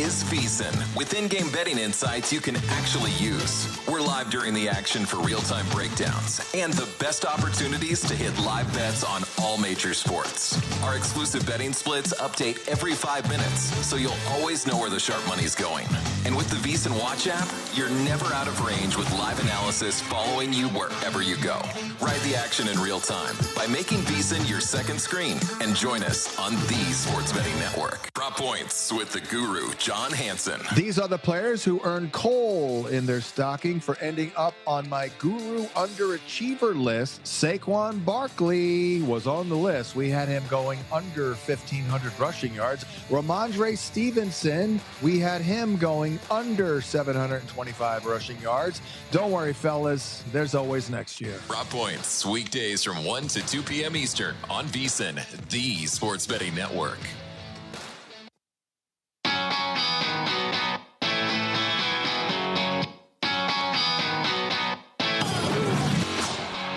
is VEASAN, with in-game betting insights you can actually use. We're live during the action for real-time breakdowns and the best opportunities to hit live bets on all major sports. Our exclusive betting splits update every 5 minutes, so you'll always know where the sharp money's going. And with the VEASAN Watch app, you're never out of range with live analysis following you wherever you go. Ride the action in real time by making VEASAN your second screen and join us on the Sports Betting Network. Prop Points with the guru, John Hansen. These are the players who earned coal in their stocking for ending up on my guru underachiever list. Saquon Barkley was on the list. We had him going under 1,500 rushing yards. Ramondre Stevenson, we had him going under 725 rushing yards. Don't worry, fellas. There's always next year. Prop Points, weekdays from 1 to 2 p.m. Eastern on VEASAN, the Sports Betting Network.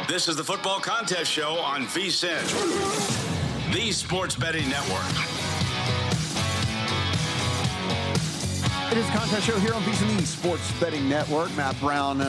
This is the Football Contest Show on VEASAN, the Sports Betting Network. It is a contest show here on VEASAN, the Sports Betting Network. Matt Brown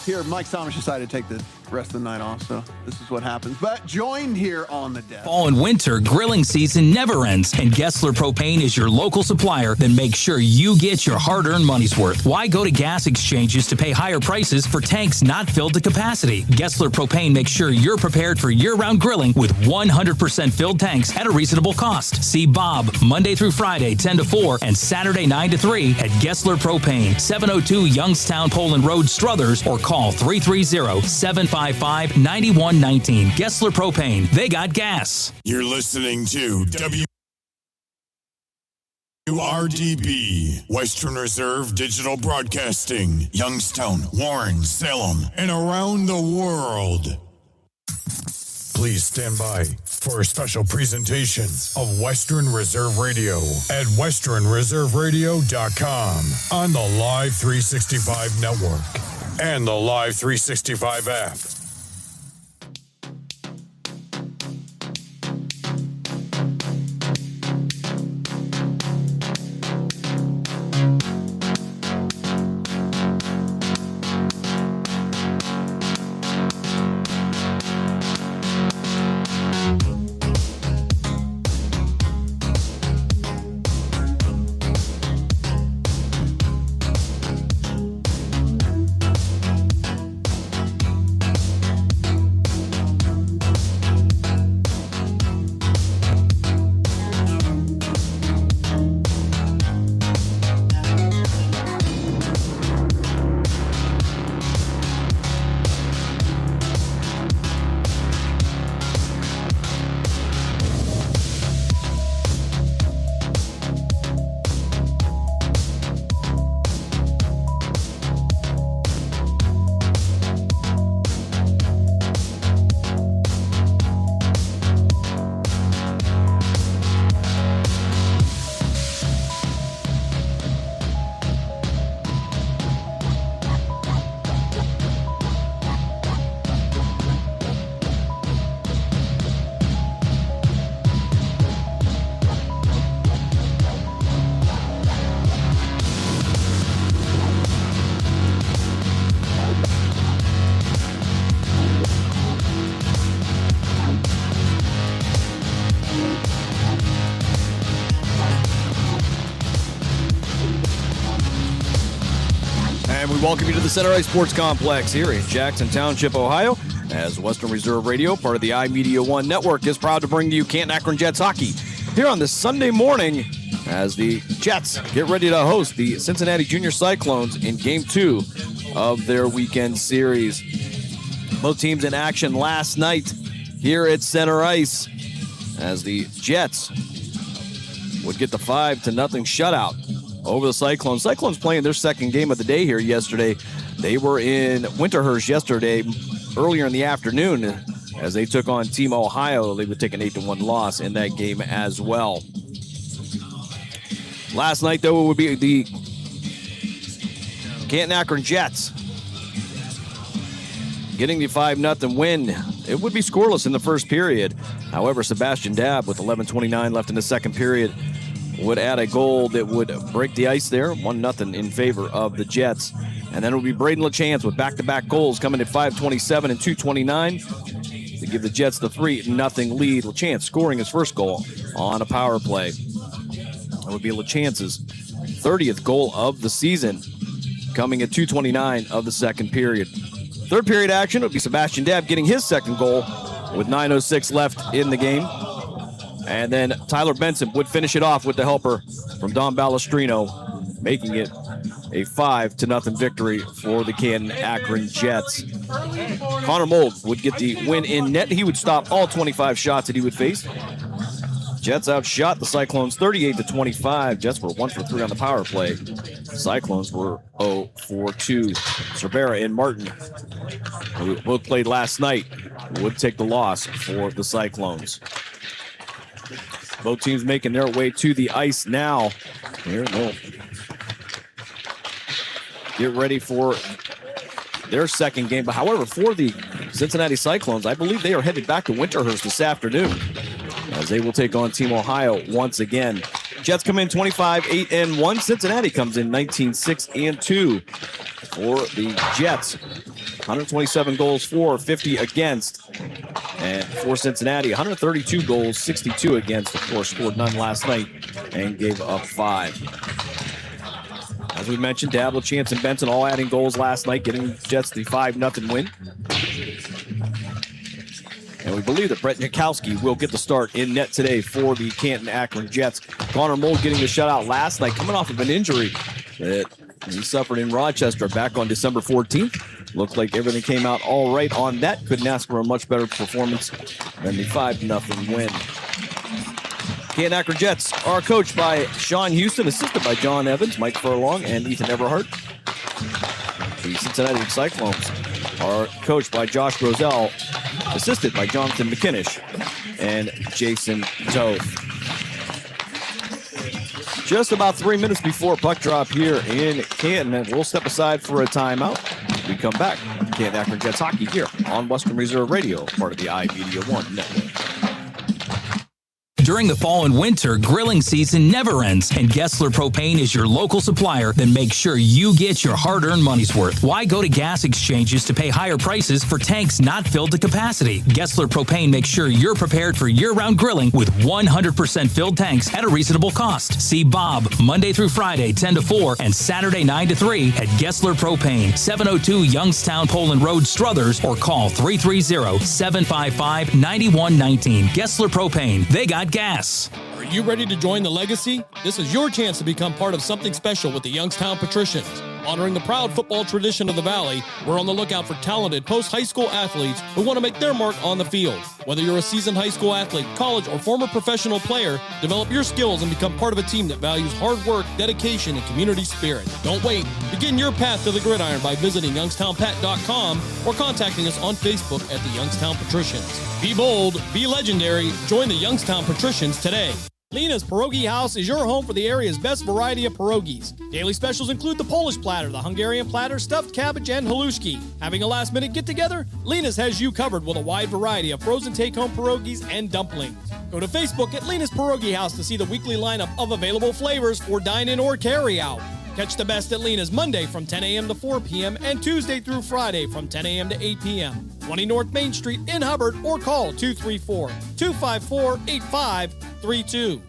here. Mike Thomas decided to take the rest of the night off, so this is what happens. But joined here on the desk. Fall and winter grilling season never ends, and Gessler Propane is your local supplier that makes sure you get your hard-earned money's worth. Why go to gas exchanges to pay higher prices for tanks not filled to capacity? Gessler Propane makes sure you're prepared for year-round grilling with 100% filled tanks at a reasonable cost. See Bob Monday through Friday, 10 to 4, and Saturday, 9 to 3 at Gessler Propane, 702 Youngstown Poland Road, Struthers, or call 330-755-9119. Gessler Propane. They got gas. You're listening to WRDB, Western Reserve Digital Broadcasting, Youngstown, Warren, Salem, and around the world. Please stand by for a special presentation of Western Reserve Radio at westernreserveradio.com on the Live 365 network and the Live 365 app. Welcome you to the Center Ice Sports Complex here in Jackson Township, Ohio, as Western Reserve Radio, part of the iMedia One Network, is proud to bring to you Canton-Akron Jets hockey here on this Sunday morning as the Jets get ready to host the Cincinnati Jr Cyclones in Game 2 of their weekend series. Both teams in action last night here at Center Ice as the Jets would get the 5-0 shutout over the Cyclones. Cyclones playing their second game of the day here yesterday. They were in Winterhurst yesterday earlier in the afternoon as they took on Team Ohio. They would take an 8-1 loss in that game as well. Last night, though, it would be the Canton-Akron Jets getting the 5-0 win. It would be scoreless in the first period. However, Sebastian Dabb with 11:29 left in the second period would add a goal that would break the ice there. 1-0 in favor of the Jets. And then it will be Braden LaChance with back-to-back goals coming at 5:27 and 2:29 to give the Jets the 3-0 lead. LaChance scoring his first goal on a power play. That would be LaChance's 30th goal of the season, coming at 2:29 of the second period. Third period action would be Sebastian Dabb getting his second goal with 9:06 left in the game. And then Tyler Benson would finish it off with the helper from Don Balestrino, making it a 5-0 victory for the Canton-Akron Jets. Connor Mold would get the win in net. He would stop all 25 shots that he would face. Jets outshot the Cyclones 38-25. Jets were 1 for 3 on the power play. Cyclones were 0 for 2. Cervera and Martin, who both played last night, would take the loss for the Cyclones. Both teams making their way to the ice now. Here they'll get ready for their second game. But however, for the Cincinnati Cyclones, I believe they are headed back to Winterhurst this afternoon, as they will take on Team Ohio once again. Jets come in 25-8-1. Cincinnati comes in 19-6-2 for the Jets. 127 goals for, 50 against. And for Cincinnati, 132 goals, 62 against. Of course, scored none last night and gave up 5. As we mentioned, Dabb, LaChance, and Benson all adding goals last night, getting Jets the 5-0 win. And we believe that Brett Nikowski will get the start in net today for the Canton-Akron Jets. Connor Mold getting the shutout last night, coming off of an injury that he suffered in Rochester back on December 14th. Looked like everything came out all right on that. Couldn't ask for a much better performance than the 5-0 win. Canton-Akron Jets are coached by Sean Houston, assisted by John Evans, Mike Furlong, and Ethan Everhart. The Cincinnati Cyclones are coached by Josh Roselle, assisted by Jonathan McKinnish and Jason Toth. Just about 3 minutes before puck drop here in Canton, and we'll step aside for a timeout. We come back. Canton-Akron Jets hockey here on Western Reserve Radio, part of the iMedia One Network. During the fall and winter, grilling season never ends, and Gessler Propane is your local supplier that makes sure you get your hard-earned money's worth. Why go to gas exchanges to pay higher prices for tanks not filled to capacity? Gessler Propane makes sure you're prepared for year-round grilling with 100% filled tanks at a reasonable cost. See Bob Monday through Friday, 10 to 4, and Saturday, 9 to 3 at Gessler Propane, 702 Youngstown Poland Road, Struthers, or call 330-755-9119. Gessler Propane. They got gas. Are you ready to join the legacy? This is your chance to become part of something special with the Youngstown Patricians. Honoring the proud football tradition of the Valley, we're on the lookout for talented post-high school athletes who want to make their mark on the field. Whether you're a seasoned high school athlete, college, or former professional player, develop your skills and become part of a team that values hard work, dedication, and community spirit. Don't wait. Begin your path to the gridiron by visiting youngstownpat.com or contacting us on Facebook at the Youngstown Patricians. Be bold, be legendary, join the Youngstown Patricians today. Lena's Pierogi House is your home for the area's best variety of pierogies. Daily specials include the Polish platter, the Hungarian platter, stuffed cabbage, and halushki. Having a last-minute get-together? Lena's has you covered with a wide variety of frozen take-home pierogies and dumplings. Go to Facebook at Lena's Pierogi House to see the weekly lineup of available flavors for dine-in or carry-out. Catch the best at Lena's Monday from 10 a.m. to 4 p.m. and Tuesday through Friday from 10 a.m. to 8 p.m. 20 North Main Street in Hubbard, or call 234-254-8532.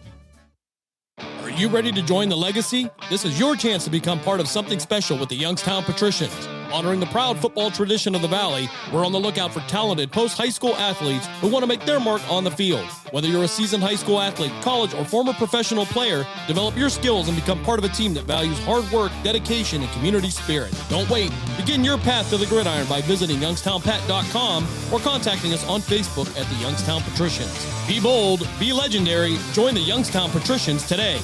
Are you ready to join the legacy? This is your chance to become part of something special with the Youngstown Patricians. Honoring the proud football tradition of the Valley, we're on the lookout for talented post-high school athletes who want to make their mark on the field. Whether you're a seasoned high school athlete, college, or former professional player, develop your skills and become part of a team that values hard work, dedication, and community spirit. Don't wait. Begin your path to the gridiron by visiting youngstownpat.com or contacting us on Facebook at the Youngstown Patricians. Be bold, be legendary, join the Youngstown Patricians today.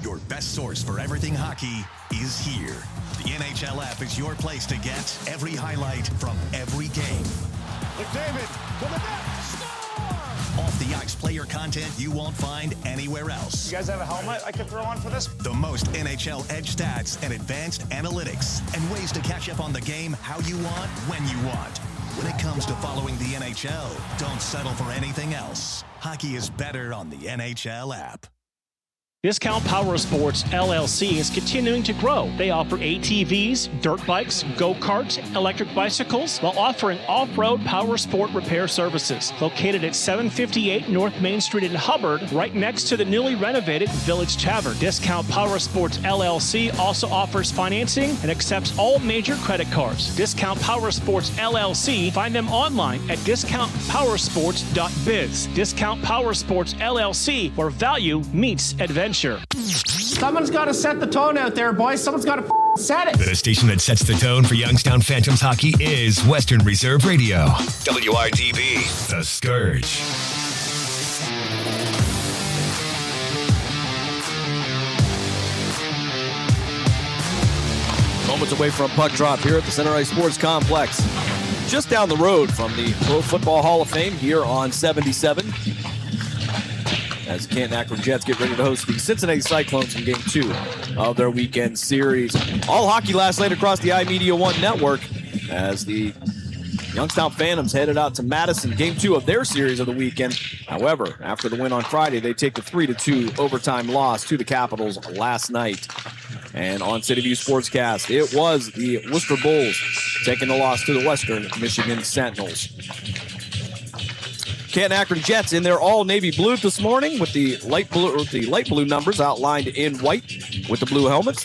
Your best source for everything hockey is here. The NHL app is your place to get every highlight from every game. McDavid to the net, score! Off the ice player content you won't find anywhere else. You guys have a helmet I could throw on for this? The most NHL edge stats and advanced analytics and ways to catch up on the game how you want, when you want. When it comes to following the NHL, don't settle for anything else. Hockey is better on the NHL app. Discount Power Sports LLC is continuing to grow. They offer ATVs, dirt bikes, go-karts, electric bicycles, while offering off-road power sport repair services. Located at 758 North Main Street in Hubbard, right next to the newly renovated Village Tavern. Discount Power Sports LLC also offers financing and accepts all major credit cards. Discount Power Sports LLC. Find them online at discountpowersports.biz. Discount Power Sports LLC, where value meets adventure. Someone's got to set the tone out there, boys. Someone's got to set it. The station that sets the tone for Youngstown Phantoms hockey is Western Reserve Radio. WRTB, The Scourge. Moments away from puck drop here at the Center Ice Sports Complex. Just down the road from the Pro Football Hall of Fame here on 77. As the Canton-Akron Jets get ready to host the Cincinnati Cyclones in Game 2 of their weekend series. All hockey last night across the iMedia One network as the Youngstown Phantoms headed out to Madison, Game 2 of their series of the weekend. However, after the win on Friday, they take the 3-2 overtime loss to the Capitals last night. And on CityView Sportscast, it was the Worcester Bulls taking the loss to the Western Michigan Sentinels. Canton-Akron Jets in their all navy blue this morning with the light blue numbers outlined in white with the blue helmets.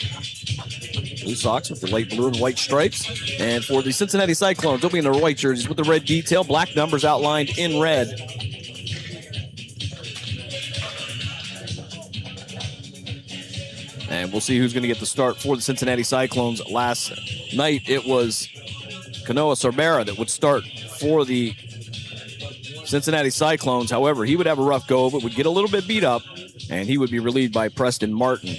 Blue socks with the light blue and white stripes. And for the Cincinnati Cyclones, they'll be in their white jerseys with the red detail, black numbers outlined in red. And we'll see who's going to get the start for the Cincinnati Cyclones. Last night, it was Kanoa Sorbera that would start for the Cincinnati Cyclones. However, he would have a rough go of it, would get a little bit beat up, and he would be relieved by Preston Martin.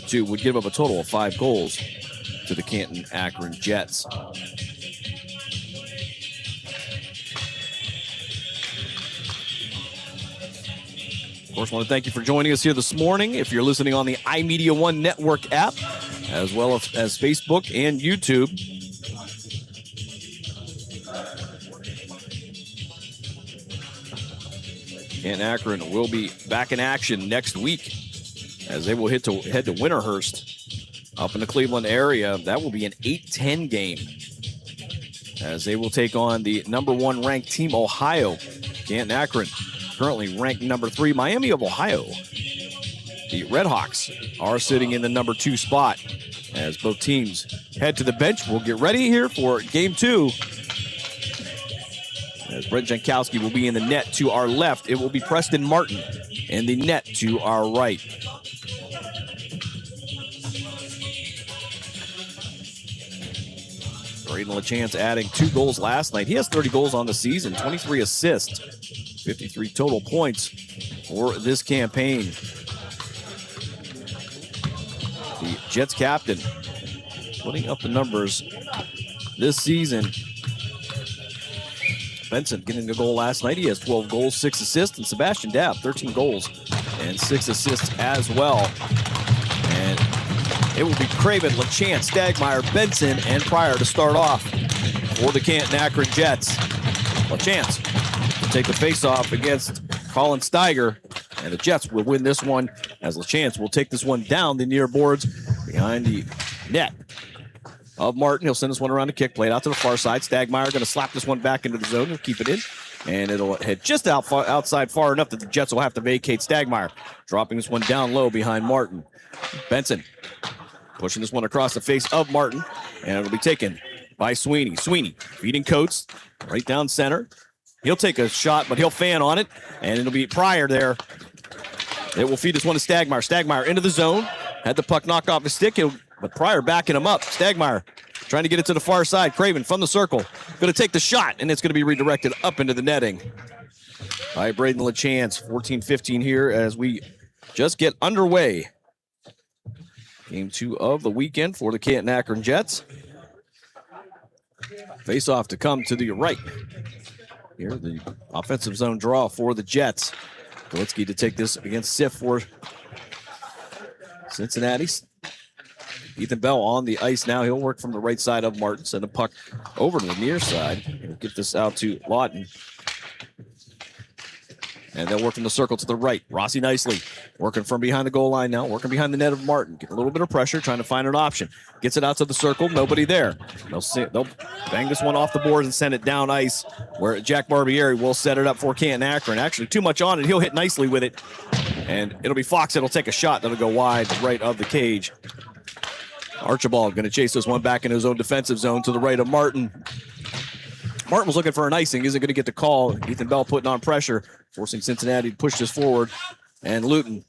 Two would give up a total of 5 goals to the Canton-Akron Jets. Of course, I want to thank you for joining us here this morning. If you're listening on the iMedia One Network app, as well as Facebook and YouTube, Canton-Akron will be back in action next week as they will head to Winterhurst up in the Cleveland area. That will be an 8-10 game as they will take on the number 1 ranked team, Ohio. Canton-Akron currently ranked number 3, Miami of Ohio. The Redhawks are sitting in the number 2 spot as both teams head to the bench. We'll get ready here for Game 2. As Brent Jankowski will be in the net to our left, it will be Preston Martin in the net to our right. Braden LaChance adding 2 goals last night. He has 30 goals on the season, 23 assists, 53 total points for this campaign. The Jets captain putting up the numbers this season. Benson getting a goal last night. He has 12 goals, 6 assists. And Sebastian Dabb, 13 goals and 6 assists as well. And it will be Craven, LaChance, Stagmeyer, Benson, and Pryor to start off for the Canton-Akron Jets. LaChance will take the faceoff against Colin Steiger. And the Jets will win this one as LaChance will take this one down the near boards behind the net of Martin. He'll send this one around the kick plate out to the far side. Stagmeyer going to slap this one back into the zone. He'll keep it in. And it'll head just outside far enough that the Jets will have to vacate. Stagmeyer dropping this one down low behind Martin. Benson pushing this one across the face of Martin. And it'll be taken by Sweeney. Sweeney feeding Coates right down center. He'll take a shot, but he'll fan on it. And it'll be Pryor there. It will feed this one to Stagmeyer. Stagmeyer into the zone. Had the puck knocked off his stick. But Pryor backing him up. Stagmeyer trying to get it to the far side. Craven from the circle. Going to take the shot, and it's going to be redirected up into the netting by Braden LaChance. 14-15 here as we just get underway. Game 2 of the weekend for the Canton-Akron Jets. Face off to come to the right. Here, the offensive zone draw for the Jets. Golitsky to take this against Sif for Cincinnati. Ethan Bell on the ice now. He'll work from the right side of Martin. Send the puck over to the near side. He'll get this out to Lawton. And they'll work from the circle to the right. Rossi nicely working from behind the goal line now, working behind the net of Martin. Get a little bit of pressure, trying to find an option. Gets it out to the circle, nobody there. They'll bang this one off the boards and send it down ice, where Jack Barbieri will set it up for Canton-Akron. Actually, too much on it. He'll hit nicely with it. And it'll be Fox that'll take a shot that'll go wide right of the cage. Archibald going to chase this one back in his own defensive zone to the right of Martin. Martin was looking for an icing, isn't going to get the call. Ethan Bell putting on pressure, forcing Cincinnati to push this forward. And Luton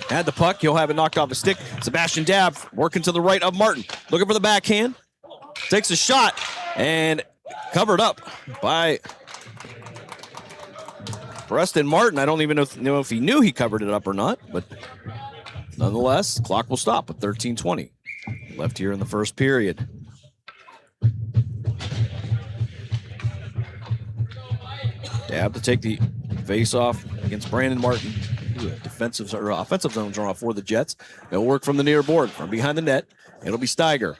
had the puck. He'll have it knocked off his stick. Sebastian Dabb working to the right of Martin. Looking for the backhand. Takes a shot and covered up by Preston Martin. I don't even know if he knew he covered it up or not, but nonetheless, the clock will stop with 13:20 left here in the first period. Dabb to take the face-off against Brandon Martin. Defensive or offensive zone draw for the Jets. They'll work from the near board, from behind the net. It'll be Steiger.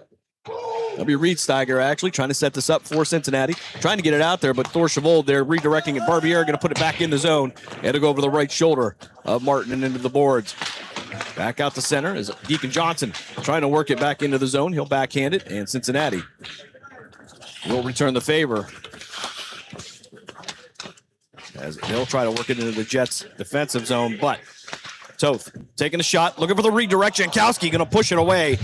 It'll be Reed Steiger, actually, trying to set this up for Cincinnati. Trying to get it out there, but Thor Chavold there redirecting it. Barbieri going to put it back in the zone. It'll go over the right shoulder of Martin and into the boards. Back out the center is Deacon Johnson trying to work it back into the zone. He'll backhand it, and Cincinnati will return the favor, as they'll try to work it into the Jets' defensive zone. But Toth taking a shot, looking for the redirect. Jankowski going to push it away.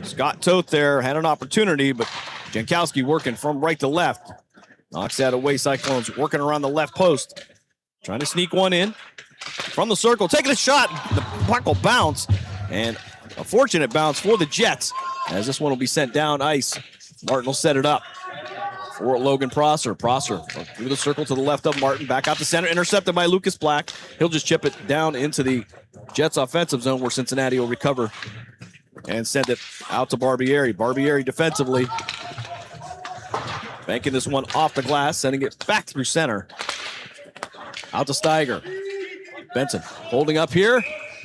Scott Toth there had an opportunity, but Jankowski working from right to left. Knocks that away. Cyclones working around the left post. Trying to sneak one in from the circle. Taking a shot. The puck will bounce. And a fortunate bounce for the Jets, as this one will be sent down ice. Martin will set it up for Logan Prosser. Prosser through the circle to the left of Martin. Back out the center. Intercepted by Lucas Black. He'll just chip it down into the Jets' offensive zone, where Cincinnati will recover and send it out to Barbieri. Barbieri defensively banking this one off the glass, sending it back through center. Out to Steiger. Benson holding up here.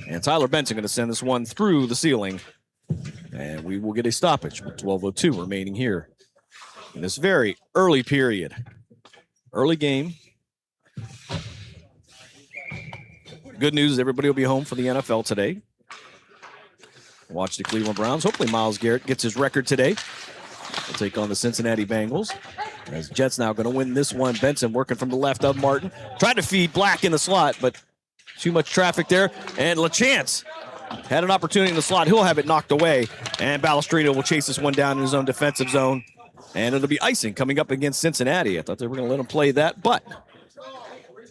And Tyler Benson going to send this one through the ceiling. And we will get a stoppage with 12:02 remaining here in this very early period. Early game. Good news, everybody will be home for the NFL today. Watch the Cleveland Browns. Hopefully Myles Garrett gets his record today. We'll take on the Cincinnati Bengals. As Jets now going to win this one. Benson working from the left of Martin. Tried to feed Black in the slot, but too much traffic there. And LaChance had an opportunity in the slot. He'll have it knocked away. And Balestrino will chase this one down in his own defensive zone. And it'll be icing coming up against Cincinnati. I thought they were going to let him play that, but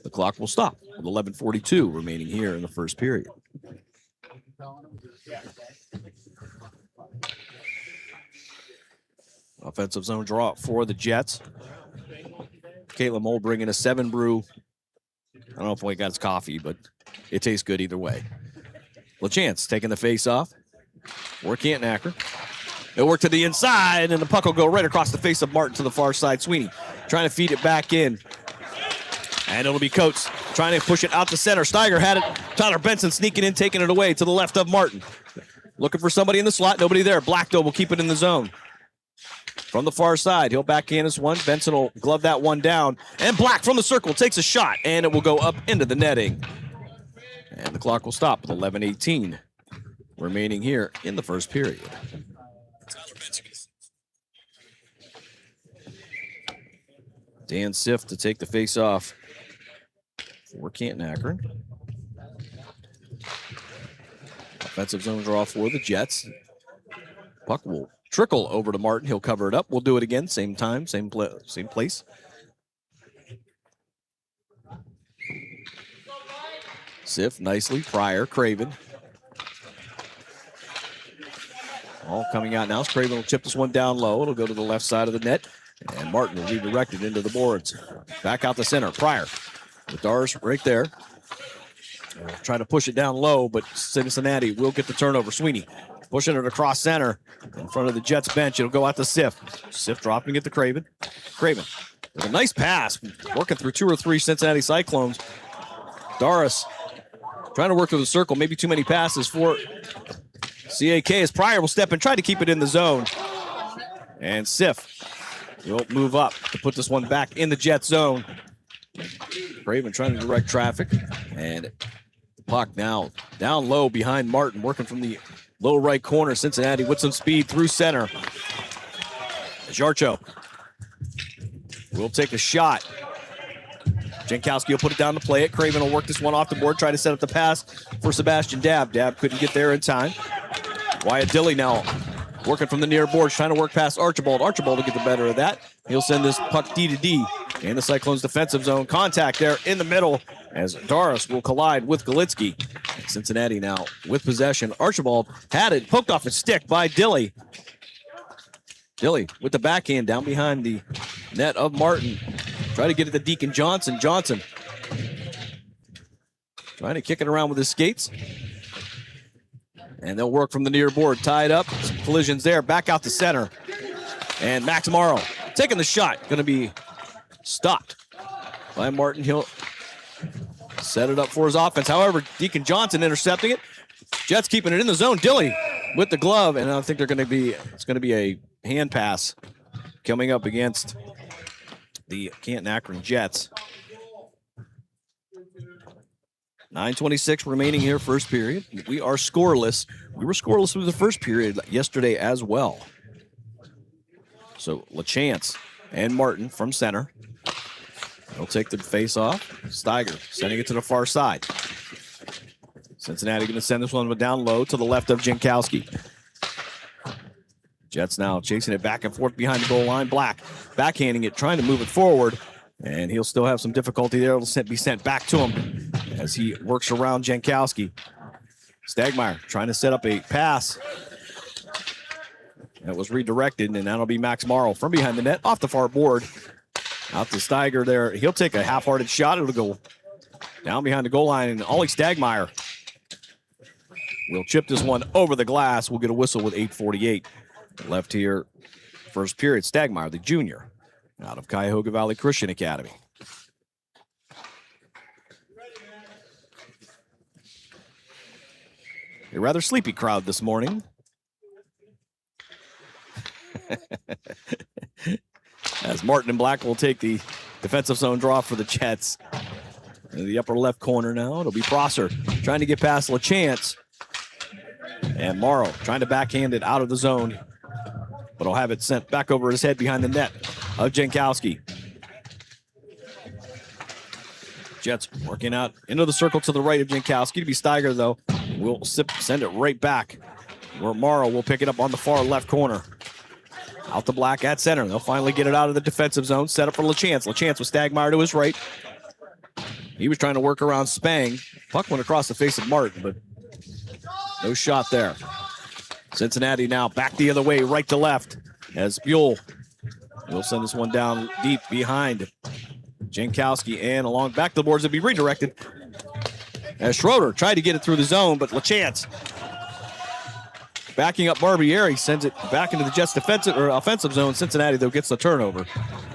the clock will stop with 11:42 remaining here in the first period. Offensive zone draw for the Jets. Caitlin Moll bringing a 7 brew. I don't know if he got his coffee, but it tastes good either way. LaChance taking the face off for Canton-Akron. It'll work to the inside, and the puck will go right across the face of Martin to the far side. Sweeney trying to feed it back in. And it'll be Coates trying to push it out to center. Steiger had it. Tyler Benson sneaking in, taking it away to the left of Martin. Looking for somebody in the slot. Nobody there. Black, though, will keep it in the zone. From the far side, he'll backhand this one. Benson will glove that one down. And Black from the circle takes a shot, and it will go up into the netting. And the clock will stop with 11:18 remaining here in the first period. Dan Siff to take the face off for Canton-Akron. Offensive zone draw for the Jets. Puck will trickle over to Martin. He'll cover it up. We'll do it again. Same time, same place. Siff nicely. Pryor, Craven. All coming out now. Craven will chip this one down low. It'll go to the left side of the net. And Martin will redirect it into the boards. Back out the center. Pryor with Dars right there. Trying to push it down low, but Cincinnati will get the turnover. Sweeney pushing it across center in front of the Jets bench. It'll go out to Siff. Siff dropping it to Craven. Craven with a nice pass. Working through 2 or 3 Cincinnati Cyclones. Doris Trying to work through the circle. Maybe too many passes for CAK as Pryor will step and try to keep it in the zone. And Sif will move up to put this one back in the Jet zone. Craven trying to direct traffic. And the puck now down low behind Martin, working from the low right corner. Cincinnati with some speed through center. Jarcho will take a shot. Jankowski will put it down to play it. Craven will work this one off the board, try to set up the pass for Sebastian Dabb. Dabb couldn't get there in time. Wyatt Dilly now working from the near boards, trying to work past Archibald. Archibald will get the better of that. He'll send this puck D to D in the Cyclones defensive zone. Contact there in the middle as Doris will collide with Galitsky. Cincinnati now with possession. Archibald had it poked off his stick by Dilly. Dilly with the backhand down behind the net of Martin. Try to get it to Deacon Johnson. Johnson trying to kick it around with his skates. And they'll work from the near board. Tied up. Some collisions there. Back out to center. And Max Morrow taking the shot. Going to be stopped by Martin. He'll set it up for his offense. However, Deacon Johnson intercepting it. Jets keeping it in the zone. Dilly with the glove. And I think it's going to be a hand pass coming up against the Canton-Akron Jets. 9:26 remaining here, first period. We are scoreless. We were scoreless through the first period yesterday as well. So LaChance and Martin from center. They'll take the face off. Steiger sending it to the far side. Cincinnati going to send this one down low to the left of Jankowski. Jets now chasing it back and forth behind the goal line. Black backhanding it, trying to move it forward. And he'll still have some difficulty there. It'll be sent back to him as he works around Jankowski. Stagmeyer trying to set up a pass. That was redirected, and that'll be Max Morrow from behind the net, off the far board. Out to Steiger there. He'll take a half-hearted shot. It'll go down behind the goal line, and Ollie Stagmeyer will chip this one over the glass. We'll get a whistle with 8:48 left here. First period. Stagmeyer, the junior, out of Cuyahoga Valley Christian Academy. A rather sleepy crowd this morning. As Martin and Black will take the defensive zone draw for the Jets. In the upper left corner now, it'll be Prosser trying to get past LaChance. And Morrow trying to backhand it out of the zone. But he'll have it sent back over his head behind the net of Jankowski. Jets working out into the circle to the right of Jankowski. To be Steiger, though, will send it right back where Morrow will pick it up on the far left corner. Out to Black at center. They'll finally get it out of the defensive zone. Set up for LaChance. LaChance with Stagmeyer to his right. He was trying to work around Spang. Puck went across the face of Martin, but no shot there. Cincinnati now back the other way, right to left, as Buell will send this one down deep behind Jankowski and along back to the boards. It'll be redirected as Schroeder tried to get it through the zone, but LaChance backing up Barbieri sends it back into the Jets' offensive zone. Cincinnati, though, gets the turnover,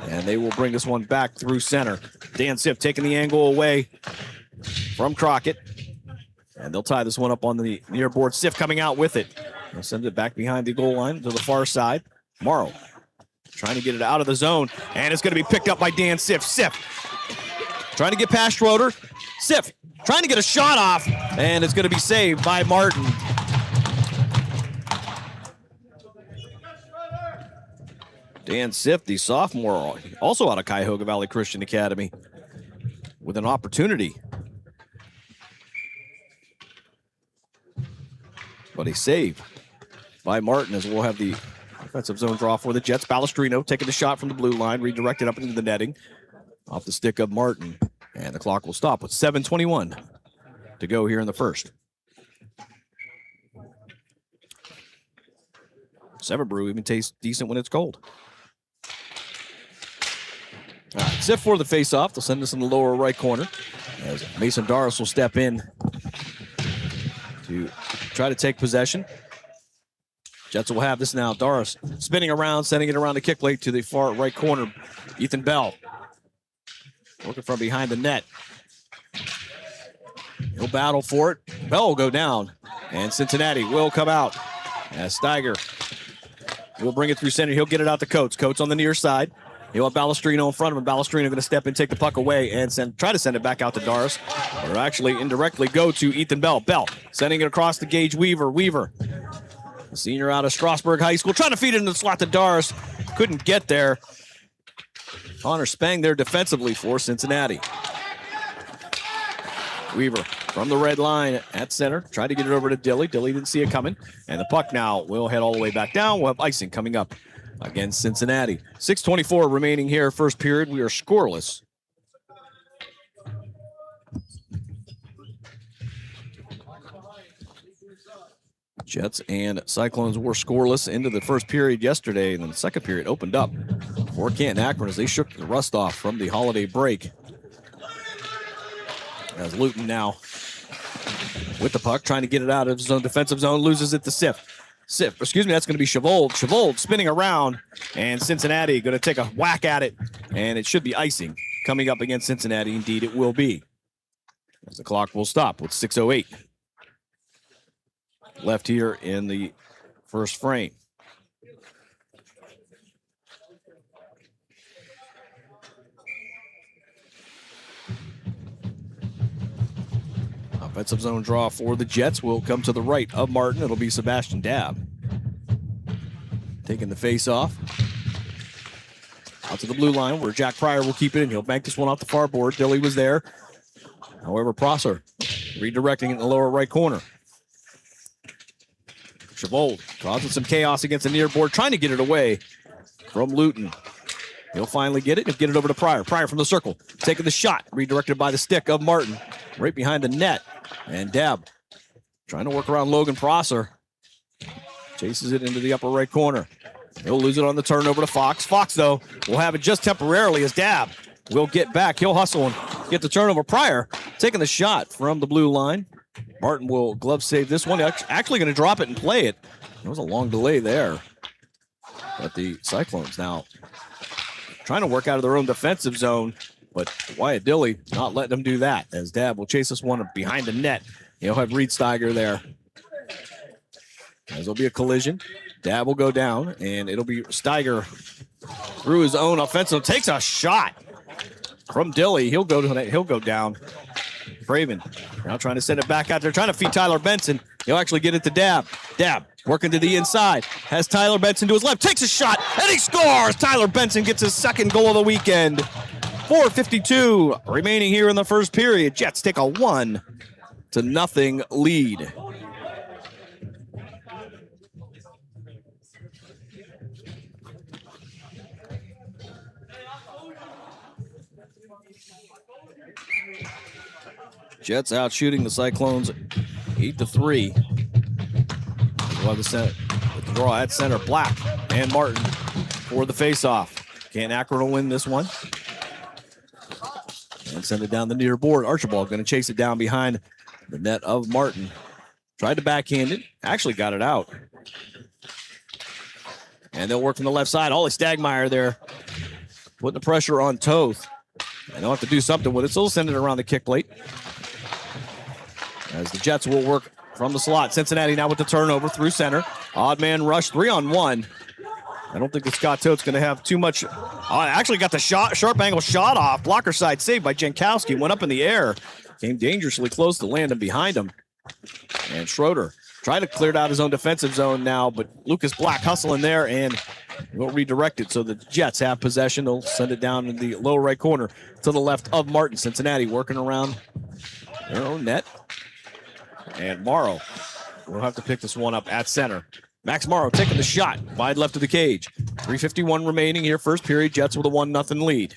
and they will bring this one back through center. Dan Sipp taking the angle away from Crockett, and they'll tie this one up on the near board. Siff coming out with it. They'll send it back behind the goal line to the far side. Morrow trying to get it out of the zone, and it's going to be picked up by Dan Siff. Siff trying to get past Schroeder. Siff trying to get a shot off, and it's going to be saved by Martin. Dan Siff, the sophomore, also out of Cuyahoga Valley Christian Academy, with an opportunity. But a save by Martin as we'll have the offensive zone draw for the Jets. Balestrino taking the shot from the blue line, redirected up into the netting. Off the stick of Martin. And the clock will stop with 7:21 to go here in the first. Sever Brew even tastes decent when it's cold. All right, Siff for the face-off. They'll send this in the lower right corner as Mason Doris will step in to try to take possession. Jets will have this now. Doris spinning around, sending it around the kick plate to the far right corner. Ethan Bell working from behind the net. He'll battle for it. Bell will go down, and Cincinnati will come out as Steiger will bring it through center. He'll get it out to Coates. Coates on the near side. He'll have Balestrino in front of him. Balestrino going to step in, take the puck away, and try to send it back out to Doris. Or actually indirectly go to Ethan Bell. Bell sending it across to Gage Weaver. Weaver, the senior out of Strasburg High School, trying to feed it into the slot to Doris. Couldn't get there. Connor Spang there defensively for Cincinnati. Weaver from the red line at center. Tried to get it over to Dilly. Dilly didn't see it coming. And the puck now will head all the way back down. We'll have icing coming up against Cincinnati. 6:24 remaining here, first period. We are scoreless. Jets and Cyclones were scoreless into the first period yesterday, and then the second period opened up for Canton-Akron as they shook the rust off from the holiday break. As Luton now with the puck, trying to get it out of his own defensive zone, loses it to Sif. That's going to be Chavold. Chavold spinning around, and Cincinnati going to take a whack at it, and it should be icing coming up against Cincinnati. Indeed, it will be. As the clock will stop with 6:08 left here in the first frame. Offensive zone draw for the Jets will come to the right of Martin. It'll be Sebastian Dabb taking the face off. Out to the blue line where Jack Pryor will keep it in. He'll bank this one off the far board. Dilly was there. However, Prosser redirecting it in the lower right corner. Chavold causing some chaos against the near board, trying to get it away from Luton. He'll finally get it. He'll get it over to Pryor. Pryor from the circle, taking the shot, redirected by the stick of Martin, right behind the net. And Dabb trying to work around Logan Prosser. Chases it into the upper right corner. He'll lose it on the turnover to Fox. Fox, though, will have it just temporarily as Dabb will get back. He'll hustle and get the turnover. Pryor taking the shot from the blue line. Martin will glove save this one. Actually going to drop it and play it. There was a long delay there. But the Cyclones now trying to work out of their own defensive zone, but Wyatt Dilly not letting them do that, as Dabb will chase this one behind the net. He'll have Reed Steiger there. As there'll be a collision. Dabb will go down, and it'll be Steiger through his own offensive. Takes a shot from Dilly. He'll go down. Craven now trying to send it back out there, trying to feed Tyler Benson. He'll actually get it to Dabb. Dabb working to the inside. Has Tyler Benson to his left. Takes a shot, and he scores! Tyler Benson gets his second goal of the weekend. 4:52 remaining here in the first period. Jets take a 1-0 lead. Jets out shooting the Cyclones 8-3. We'll have the draw at center. Black and Martin for the faceoff. Canton-Akron will win this one. And send it down the near board. Archibald going to chase it down behind the net of Martin. Tried to backhand it. Actually got it out. And they'll work from the left side. Ollie Stagmeyer there putting the pressure on Toth. And they'll have to do something with it. So they'll send it around the kick plate. As the Jets will work from the slot. Cincinnati now with the turnover through center. Odd man rush, 3-on-1. I don't think that Scott Tote's going to have too much. Actually got the sharp angle shot off. Blocker side saved by Jankowski. Went up in the air. Came dangerously close to landing behind him. And Schroeder tried to clear out his own defensive zone now, but Lucas Black hustling there and will redirect it. So the Jets have possession. They'll send it down in the lower right corner to the left of Martin. Cincinnati working around their own net. And Morrow will have to pick this one up at center. Max Morrow taking the shot wide left of the cage. 3:51 remaining here, first period. Jets with a 1-0 lead.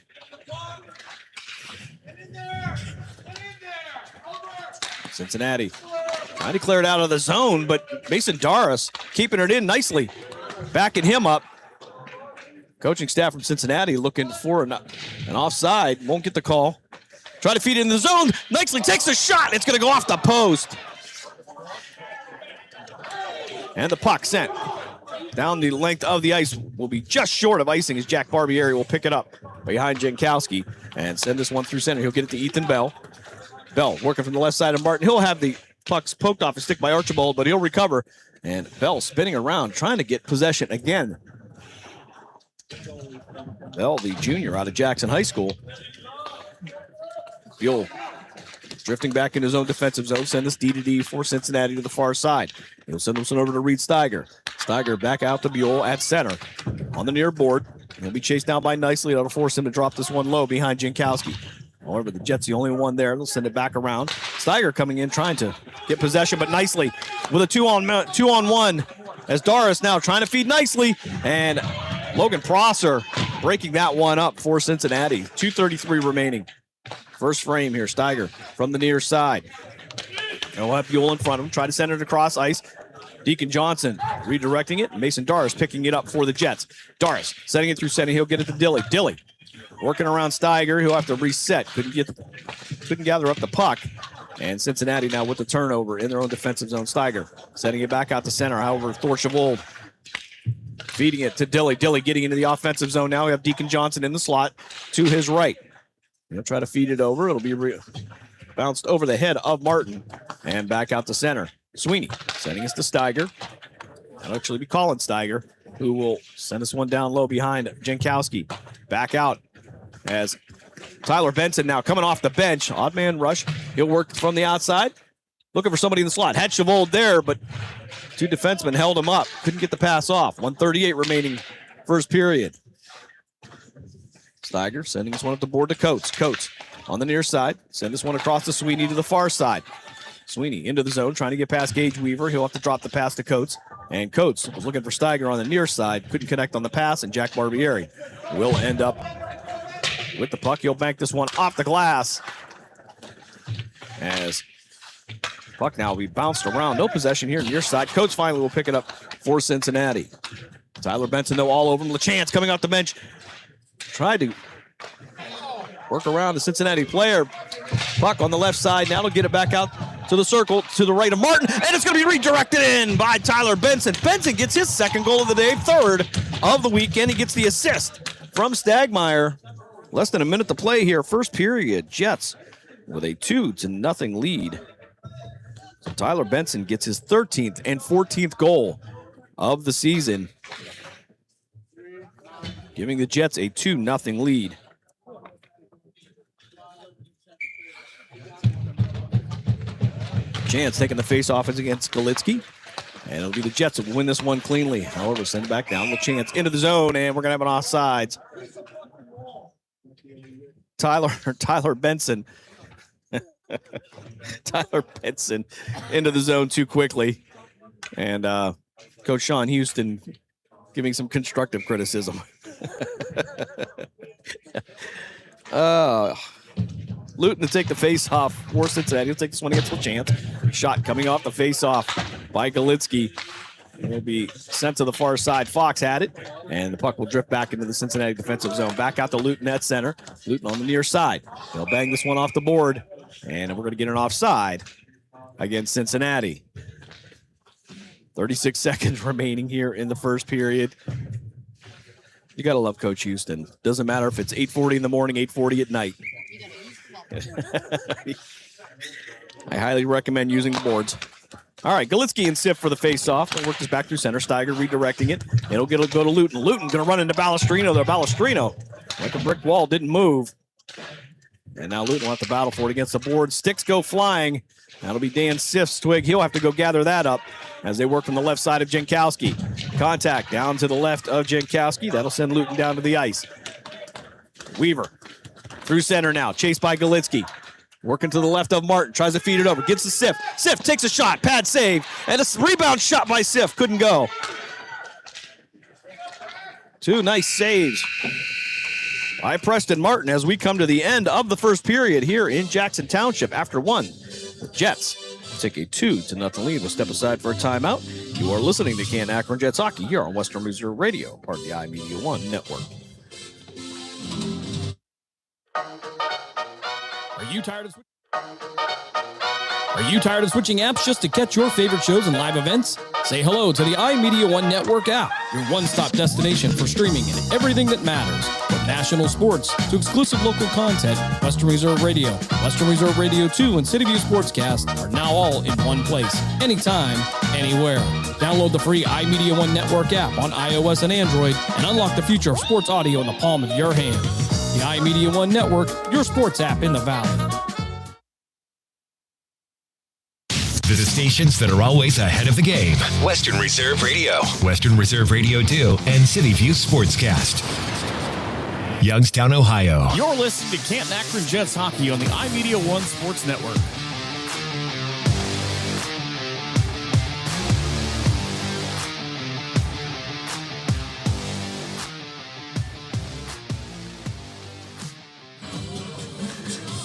Cincinnati trying to clear it out of the zone, but Mason Doris keeping it in nicely. Backing him up. Coaching staff from Cincinnati looking for an offside. Won't get the call. Try to feed it in the zone. Nicely takes the shot. It's going to go off the post. And the puck sent down the length of the ice will be just short of icing as Jack Barbieri will pick it up behind Jankowski and send this one through center. He'll get it to Ethan Bell. Bell working from the left side of Martin. He'll have the pucks poked off his stick by Archibald, but he'll recover. And Bell spinning around, trying to get possession again. Bell, the junior out of Jackson High School. Buell drifting back in his own defensive zone. Send this D-to-D for Cincinnati to the far side. He'll send this one over to Reed Steiger. Steiger back out to Buell at center. On the near board. He'll be chased down by Nicely. That'll force him to drop this one low behind Jankowski. However, the Jets the only one there. They'll send it back around. Steiger coming in trying to get possession, but Nicely with a two-on-one as Doris now trying to feed Nicely. And Logan Prosser breaking that one up for Cincinnati. 2:33 remaining. First frame here. Steiger from the near side. He'll have Buell in front of him. Try to send it across ice. Deacon Johnson redirecting it. Mason Doris picking it up for the Jets. Doris setting it through center. He'll get it to Dilly. Dilly working around Steiger. He'll have to reset. Couldn't gather up the puck. And Cincinnati now with the turnover in their own defensive zone. Steiger setting it back out to center. However, Thorchevold feeding it to Dilly. Dilly getting into the offensive zone. Now we have Deacon Johnson in the slot to his right. He'll try to feed it over. It'll be bounced over the head of Martin and back out to center. Sweeney sending us to Steiger. That'll actually be Colin Steiger, who will send us one down low behind Jankowski. Back out as Tyler Benson now coming off the bench. Odd man rush. He'll work from the outside. Looking for somebody in the slot. Had Chavold there, but two defensemen held him up. Couldn't get the pass off. 1:38 remaining first period. Steiger sending this one up the board to Coates. Coates on the near side. Send this one across to Sweeney to the far side. Sweeney into the zone, trying to get past Gage Weaver. He'll have to drop the pass to Coates. And Coates was looking for Steiger on the near side. Couldn't connect on the pass, and Jack Barbieri will end up with the puck. He'll bank this one off the glass. As puck now will be bounced around. No possession here near side. Coates finally will pick it up for Cincinnati. Tyler Benson, though, all over him. LaChance coming off the bench. Tried to work around the Cincinnati player. Puck on the left side. Now to get it back out to the circle to the right of Martin. And it's going to be redirected in by Tyler Benson. Benson gets his second goal of the day, third of the weekend. He gets the assist from Stagmeyer. Less than a minute to play here. First period. Jets with a 2-0 lead. So Tyler Benson gets his 13th and 14th goal of the season, giving the Jets a 2-0 lead. Chance taking the face-off against Galitsky. And it'll be the Jets that will win this one cleanly. However, send it back down. The Chance into the zone, and we're going to have an offsides. Tyler Benson. Tyler Benson into the zone too quickly. And Coach Sean Houston giving some constructive criticism. Luton to take the face-off for Cincinnati. He'll take this one against LaChance. Shot coming off the face-off by Galitsky. It will be sent to the far side. Fox had it, and the puck will drift back into the Cincinnati defensive zone. Back out to Luton at center. Luton on the near side. They'll bang this one off the board, and we're going to get an offside against Cincinnati. 36 seconds remaining here in the first period. You got to love Coach Houston. Doesn't matter if it's 8:40 in the morning, 8:40 at night. I highly recommend using the boards. All right, Galitsky and Siff for the face-off. They'll work this back through center. Steiger redirecting it. It'll go to Luton. Luton going to run into Balestrino there. Balestrino, like a brick wall, didn't move. And now Luton will have to battle for it against the board. Sticks go flying. That'll be Dan Siff's twig. He'll have to go gather that up as they work from the left side of Jankowski. Contact down to the left of Jankowski. That'll send Luton down to the ice. Weaver through center now. Chased by Galitsky. Working to the left of Martin. Tries to feed it over. Gets to Siff. Siff takes a shot. Pad save. And a rebound shot by Siff. Couldn't go. Two nice saves by Preston Martin as we come to the end of the first period here in Jackson Township. After one, the Jets take a 2-0 lead. We'll step aside for a timeout. You are listening to Canton-Akron Jets Hockey here on Western Reserve Radio, part of the iMedia One Network. Are you tired of switching apps just to catch your favorite shows and live events? Say hello to the iMedia One Network app, your one-stop destination for streaming and everything that matters. From national sports to exclusive local content, Western Reserve Radio, Western Reserve Radio 2, and City View Sportscast are now all in one place, anytime, anywhere. Download the free iMedia One Network app on iOS and Android and unlock the future of sports audio in the palm of your hand. The iMedia One Network, your sports app in the Valley. The stations that are always ahead of the game. Western Reserve Radio, Western Reserve Radio 2, and City View Sportscast. Youngstown, Ohio. You're listening to Canton-Akron Jets hockey on the iMedia One Sports Network.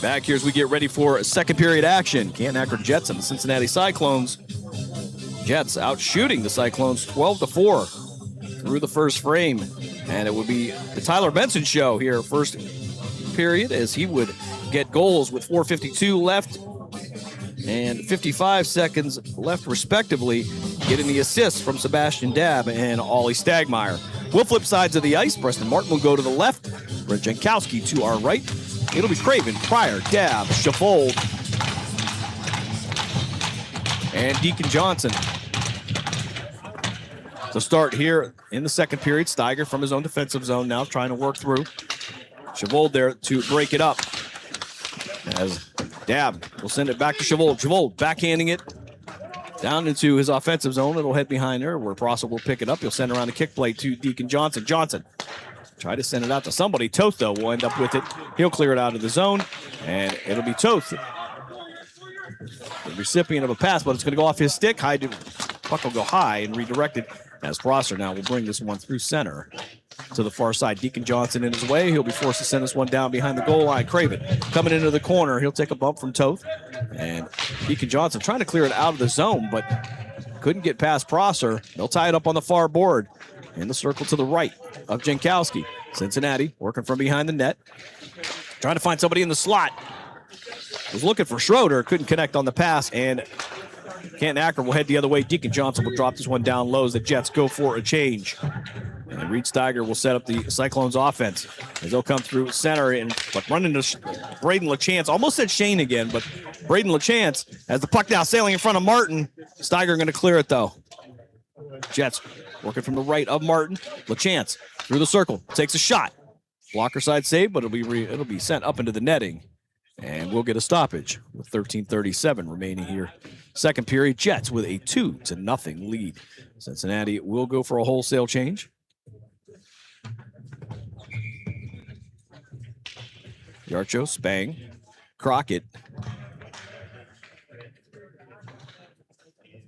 Back here as we get ready for second period action. Canton-Akron Jets and the Cincinnati Cyclones. Jets out shooting the Cyclones 12-4 through the first frame. And it would be the Tyler Benson show here first period as he would get goals with 4:52 left and 55 seconds left respectively, getting the assists from Sebastian Dabb and Ollie Stagmeyer. We'll flip sides of the ice. Preston Martin will go to the left. Brent Jankowski to our right. It'll be Craven, Pryor, Dabb, Chavold, and Deacon Johnson. To start here in the second period, Steiger from his own defensive zone now trying to work through. Chavold there to break it up. As Dabb will send it back to Chavold. Chavold backhanding it down into his offensive zone. It'll head behind there where Prosser will pick it up. He'll send around the kick play to Deacon Johnson. Johnson try to send it out to somebody. Toth, though, will end up with it. He'll clear it out of the zone, and it'll be Toth, the recipient of a pass, but it's going to go off his stick. Puck will go high and redirected as Prosser now will bring this one through center to the far side. Deacon Johnson in his way. He'll be forced to send this one down behind the goal line. Craven coming into the corner. He'll take a bump from Toth. And Deacon Johnson trying to clear it out of the zone, but couldn't get past Prosser. They'll tie it up on the far board. In the circle to the right of Jankowski. Cincinnati working from behind the net. Trying to find somebody in the slot. Was looking for Schroeder. Couldn't connect on the pass. And Canton-Akron will head the other way. Deacon Johnson will drop this one down low as the Jets go for a change. And Reed Steiger will set up the Cyclones offense as they'll come through center and run into Braden LaChance. Almost said Shane again, but Braden LaChance has the puck now sailing in front of Martin. Steiger going to clear it though. Jets working from the right of Martin. LaChance through the circle. Takes a shot. Blocker side save, but it'll be sent up into the netting. And we'll get a stoppage with 13:37 remaining here. Second period, Jets with a 2-0 lead. Cincinnati will go for a wholesale change. Yarcho, Spang, Crockett.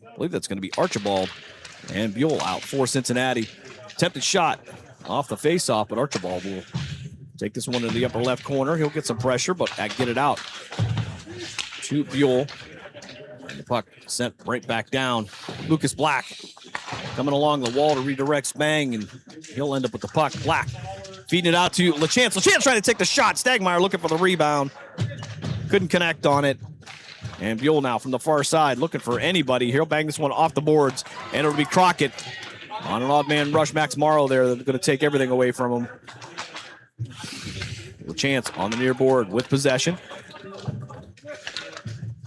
I believe that's going to be Archibald. And Buell out for Cincinnati. Attempted shot off the faceoff, but Archibald will take this one to the upper left corner. He'll get some pressure, but get it out to Buell. And the puck sent right back down. Lucas Black coming along the wall to redirect Spang, and he'll end up with the puck. Black feeding it out to LaChance. LaChance trying to take the shot. Stagmeyer looking for the rebound. Couldn't connect on it. And Buell now from the far side looking for anybody. He'll bang this one off the boards, and it'll be Crockett on an odd man rush. Max Morrow there. They're going to take everything away from him. LaChance on the near board with possession.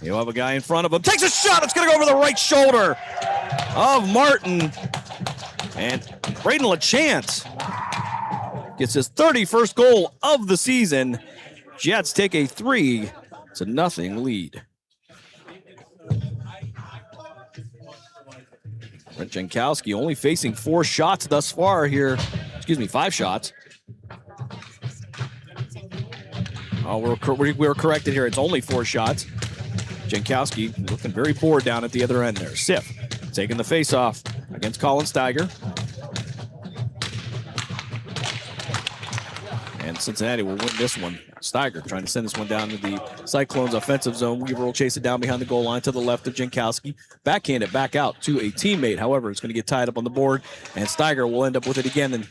He'll have a guy in front of him. Takes a shot. It's going to go over the right shoulder of Martin. And Braden LaChance gets his 31st goal of the season. Jets take a 3-0 lead. Brent Jankowski only facing 4 shots thus far here. 5 shots. Oh, we're corrected here. It's only 4 shots. Jankowski looking very bored down at the other end there. Sif taking the face-off against Colin Steiger. And Cincinnati will win this one. Steiger trying to send this one down to the Cyclones offensive zone. Weaver will chase it down behind the goal line to the left of Jankowski. Backhand it back out to a teammate. However, it's going to get tied up on the board, and Steiger will end up with it again. And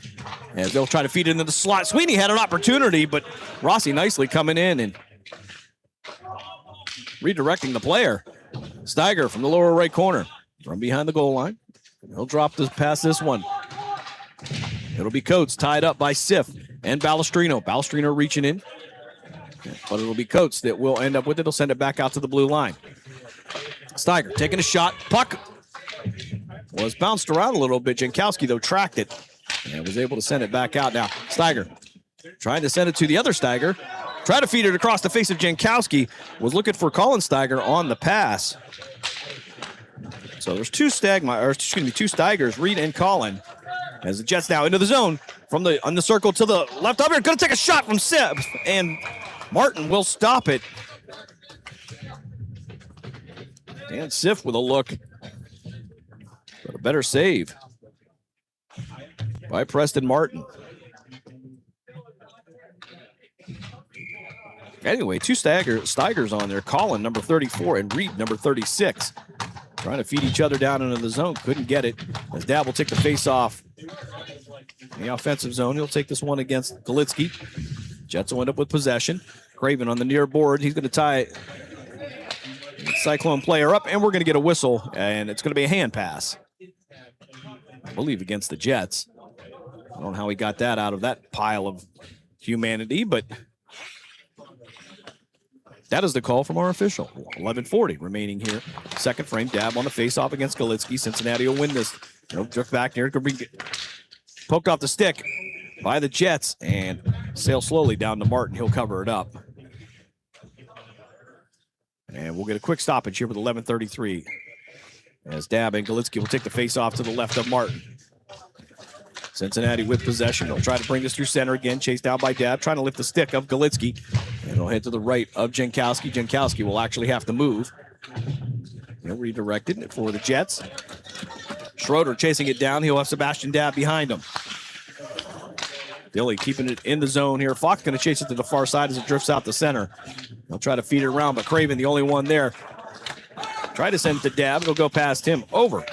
as they'll try to feed it into the slot. Sweeney had an opportunity, but Rossi nicely coming in and redirecting the player. Steiger from the lower right corner from behind the goal line. He'll drop this past this one. It'll be Coates tied up by Sif. and Balestrino. Balestrino reaching in, but it'll be Coates that will end up with it. He'll send it back out to the blue line. Steiger taking a shot. Puck was bounced around a little bit. Jankowski, though, tracked it and was able to send it back out. Now, Steiger trying to send it to the other Steiger. Try to feed it across the face of Jankowski. Was looking for Colin Steiger on the pass. So there's two Steigers, Reed and Colin. As the Jets now into the zone on the circle to the left of here. Going to take a shot from Sip, and Martin will stop it. Dan Sif with a look. But a better save by Preston Martin. Anyway, two Steigers on there. Colin, number 34, and Reed, number 36. Trying to feed each other down into the zone. Couldn't get it. As Dab will take the face off in the offensive zone. He'll take this one against Galitsky. Jets will end up with possession. Craven on the near board. He's going to tie the Cyclone player up, and we're going to get a whistle, and it's going to be a hand pass. I believe against the Jets. I don't know how he got that out of that pile of humanity, but that is the call from our official. 11:40 remaining here. Second frame. Dab on the face-off against Galitsky. Cincinnati will win this. He'll drift back here. Poked off the stick by the Jets and sail slowly down to Martin. He'll cover it up. And we'll get a quick stoppage here with 11:33. As Dab and Galitsky will take the face-off to the left of Martin. Cincinnati with possession. They'll try to bring this through center again. Chased down by Dab. Trying to lift the stick of Galitsky. And it'll head to the right of Jankowski. Jankowski will actually have to move. They'll redirect it for the Jets. Schroeder chasing it down. He'll have Sebastian Dab behind him. Dilly keeping it in the zone here. Fox going to chase it to the far side as it drifts out the center. They'll try to feed it around, but Craven, the only one there. Try to send it to Dab. It'll go past him over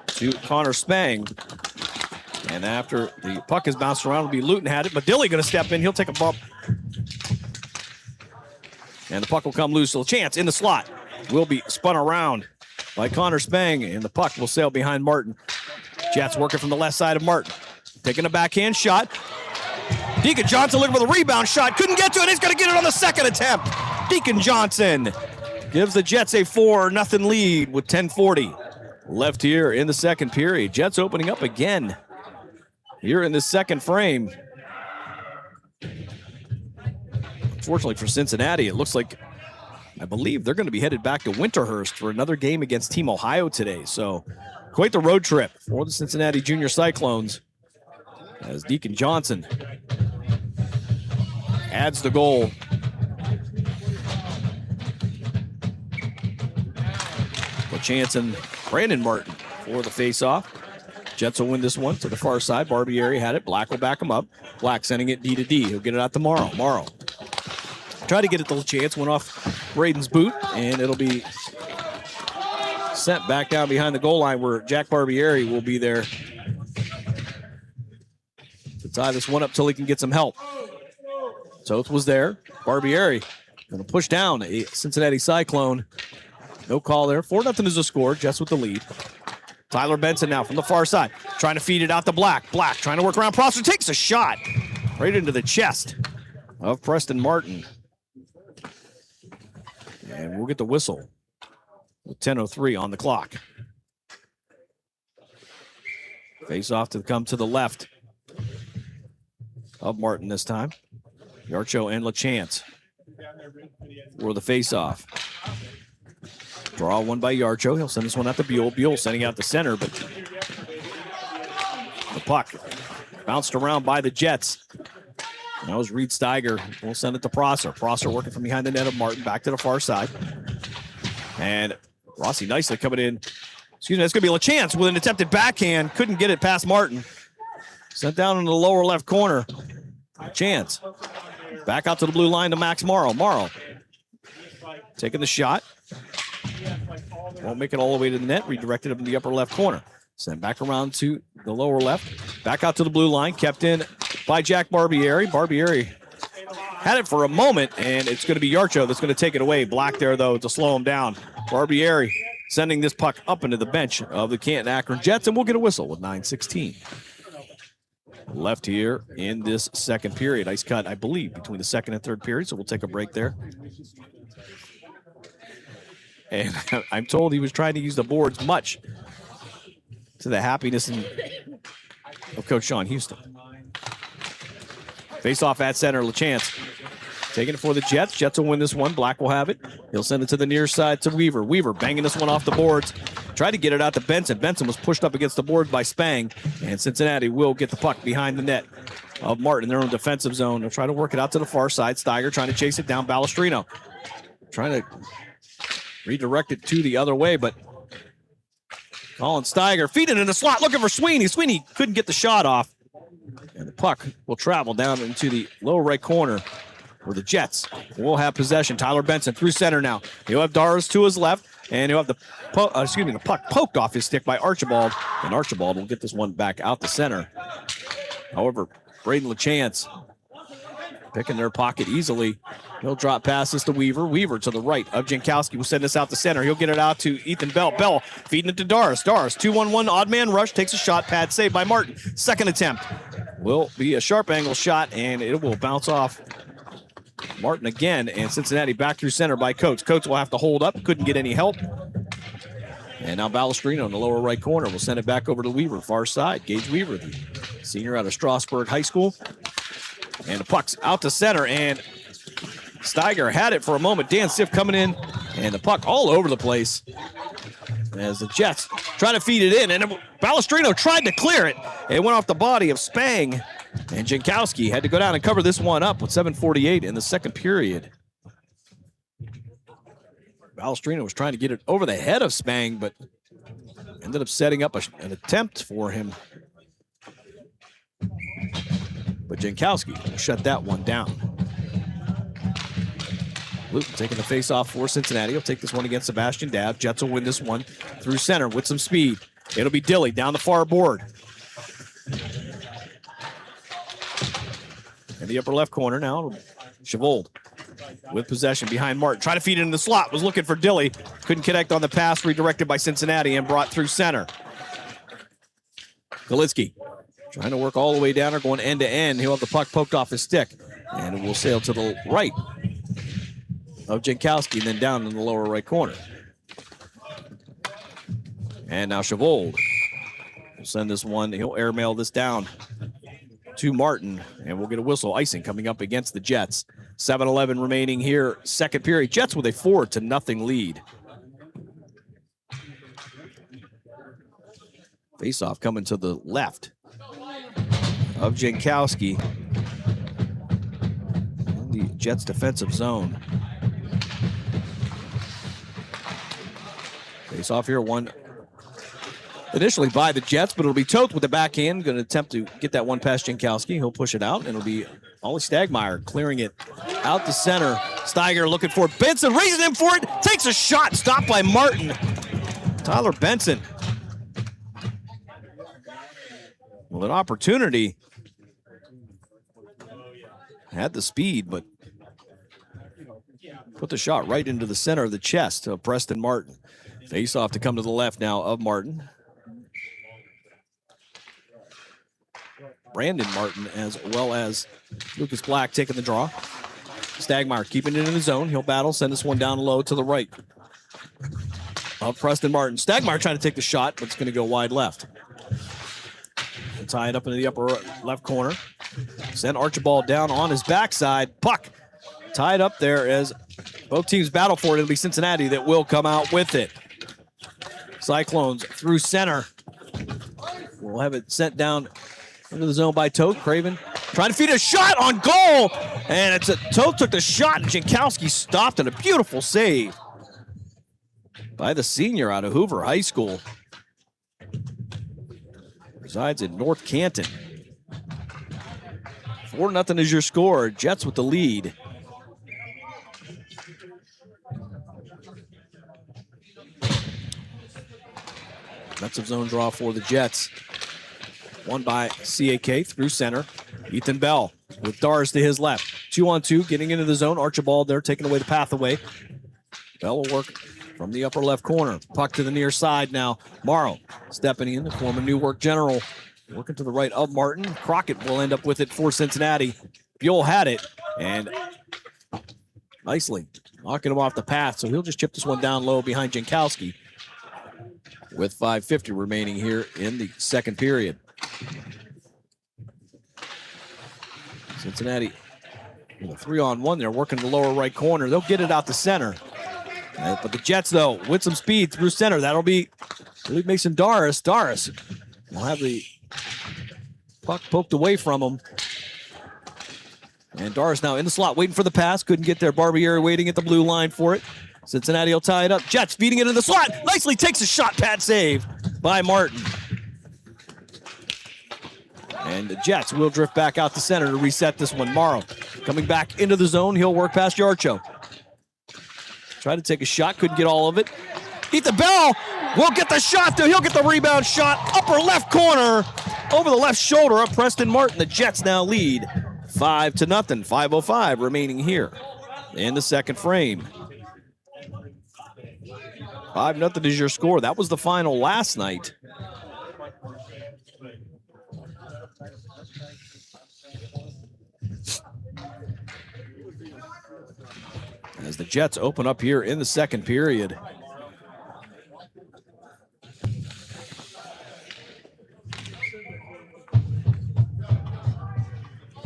to Connor Spang. And after the puck is bounced around, it'll be Luton had it, but Dilly going to step in. He'll take a bump. And the puck will come loose. So a chance in the slot will be spun around by Connor Spang, and the puck will sail behind Martin. Jets working from the left side of Martin. Taking a backhand shot. Deacon Johnson looking for the rebound shot. Couldn't get to it. He's going to get it on the second attempt. Deacon Johnson gives the Jets a 4-0 lead with 10:40 left here in the second period. Jets opening up again here in the second frame. Unfortunately for Cincinnati, it looks like, I believe they're going to be headed back to Winterhurst for another game against Team Ohio today. So quite the road trip for the Cincinnati Junior Cyclones as Deacon Johnson adds the goal. Chance and Brandon Martin for the face-off. Jets will win this one to the far side. Barbieri had it. Black will back him up. Black sending it D to D. He'll get it out to Morrow. Morrow tried to get it to Chance. Went off Braden's boot, and it'll be sent back down behind the goal line where Jack Barbieri will be there to tie this one up till he can get some help. Toth was there. Barbieri going to push down a Cincinnati Cyclone. No call there. 4-0 is the score. Jets with the lead. Tyler Benson now from the far side. Trying to feed it out to Black. Black trying to work around Prosser. Takes a shot right into the chest of Preston Martin. And we'll get the whistle with 10:03 on the clock. Face off to come to the left of Martin this time. Yarcho and LaChance for the face off. Draw one by Yarcho. He'll send this one out to Buell. Buell sending out the center, but the puck bounced around by the Jets. And that was Reed Steiger. We'll send it to Prosser. Prosser working from behind the net of Martin back to the far side. And Rossi nicely coming in. Excuse me, that's going to be LaChance with an attempted backhand. Couldn't get it past Martin. Sent down in the lower left corner. Chance. Back out to the blue line to Max Morrow. Morrow taking the shot. Won't make it all the way to the net. Redirected up in the upper left corner. Sent back around to the lower left. Back out to the blue line. Kept in by Jack Barbieri. Barbieri had it for a moment, and it's going to be Yarcho that's going to take it away. Black there, though, to slow him down. Barbieri sending this puck up into the bench of the Canton-Akron Jets, and we'll get a whistle with 9:16. left here in this second period. Ice cut, I believe, between the second and third period, so we'll take a break there. And I'm told he was trying to use the boards much to the happiness of Coach Sean Houston. Face off at center, LaChance. Taking it for the Jets. Jets will win this one. Black will have it. He'll send it to the near side to Weaver. Weaver banging this one off the boards. Tried to get it out to Benson. Benson was pushed up against the board by Spang. And Cincinnati will get the puck behind the net of Martin in their own defensive zone. They'll try to work it out to the far side. Steiger trying to chase it down. Balestrino trying to redirect it to the other way, but Colin Steiger feeding in the slot, looking for Sweeney. Sweeney couldn't get the shot off. And the puck will travel down into the lower right corner where the Jets will have possession. Tyler Benson through center now. He'll have Dars to his left, and he'll have the puck poked off his stick by Archibald, and Archibald will get this one back out the center. However, Braden LaChance picking their pocket easily. He'll drop passes to Weaver. Weaver to the right of Jankowski will send this out to center. He'll get it out to Ethan Bell. Bell feeding it to Dars. Dars, 2-1-1 odd man rush, takes a shot. Pad save by Martin. Second attempt will be a sharp angle shot, and it will bounce off Martin again, and Cincinnati back through center by Coates. Coates will have to hold up. Couldn't get any help. And now Balestrino in the lower right corner will send it back over to Weaver, far side. Gage Weaver, the senior out of Strasburg High School. And the puck's out to center, and Steiger had it for a moment. Dan Siff coming in, and the puck all over the place as the Jets trying to feed it in, and Balestrino tried to clear it. It went off the body of Spang, and Jankowski had to go down and cover this one up with 7:48 in the second period. Balestrino was trying to get it over the head of Spang, but ended up setting up an attempt for him. But Jankowski shut that one down. Luton taking the face-off for Cincinnati. He'll take this one against Sebastian Dabb. Jets will win this one through center with some speed. It'll be Dilly down the far board. In the upper left corner now, Chavold with possession behind Martin. Trying to feed it in the slot. Was looking for Dilly. Couldn't connect on the pass. Redirected by Cincinnati and brought through center. Golitsky trying to work all the way down or going end to end. He'll have the puck poked off his stick. And it will sail to the right of Jankowski, then down in the lower right corner. And now Chavold will send this one. He'll airmail this down to Martin, and we'll get a whistle. Icing coming up against the Jets. 7:11 remaining here, second period. Jets with a 4-0 lead. Face-off coming to the left of Jankowski in the Jets defensive zone. Face off here, one initially by the Jets, but it'll be Toth with the backhand. Going to attempt to get that one past Jankowski. He'll push it out, and it'll be Ollie Stagmeyer clearing it out the center. Steiger looking for it. Benson raises him for it. Takes a shot. Stopped by Martin. Tyler Benson. Well, an opportunity. Had the speed, but put the shot right into the center of the chest of Preston Martin. Face off to come to the left now of Martin. Brandon Martin as well as Lucas Black taking the draw. Stagmeyer keeping it in the zone. He'll battle, send this one down low to the right of Preston Martin. Stagmeyer trying to take the shot, but it's going to go wide left. And tie it up into the upper left corner. Send Archibald down on his backside. Puck tied up there as both teams battle for it. It'll be Cincinnati that will come out with it. Cyclones through center. We'll have it sent down into the zone by Toth. Craven trying to feed a shot on goal. And Toth took the shot, and Jankowski stopped it. A beautiful save by the senior out of Hoover High School. Resides in North Canton. 4-0 is your score. Jets with the lead. Defensive zone draw for the Jets. Won by CAK through center. Ethan Bell with Dars to his left. 2-on-2, getting into the zone. Archibald there, taking away the path away. Bell will work from the upper left corner. Puck to the near side now. Morrow stepping in, the former Newark General. Working to the right of Martin. Crockett will end up with it for Cincinnati. Buell had it, and nicely knocking him off the path. So he'll just chip this one down low behind Jankowski with 5:50 remaining here in the second period. Cincinnati with a 3-on-1 there, working the lower right corner. They'll get it out to center. But the Jets, though, with some speed through center. That'll be, I believe, Mason Doris. Doris will have the puck poked away from him. And Doris now in the slot, waiting for the pass. Couldn't get there. Barbieri waiting at the blue line for it. Cincinnati will tie it up. Jets feeding it in the slot. Nicely takes a shot. Pad save by Martin. And the Jets will drift back out to center to reset this one. Morrow coming back into the zone. He'll work past Yarcho. Tried to take a shot. Couldn't get all of it. Ethan Bell will get the shot, though. He'll get the rebound shot. Upper left corner. Over the left shoulder of Preston Martin. The Jets now lead 5-0. 5:05 remaining here in the second frame. 5-0 is your score. That was the final last night. As the Jets open up here in the second period.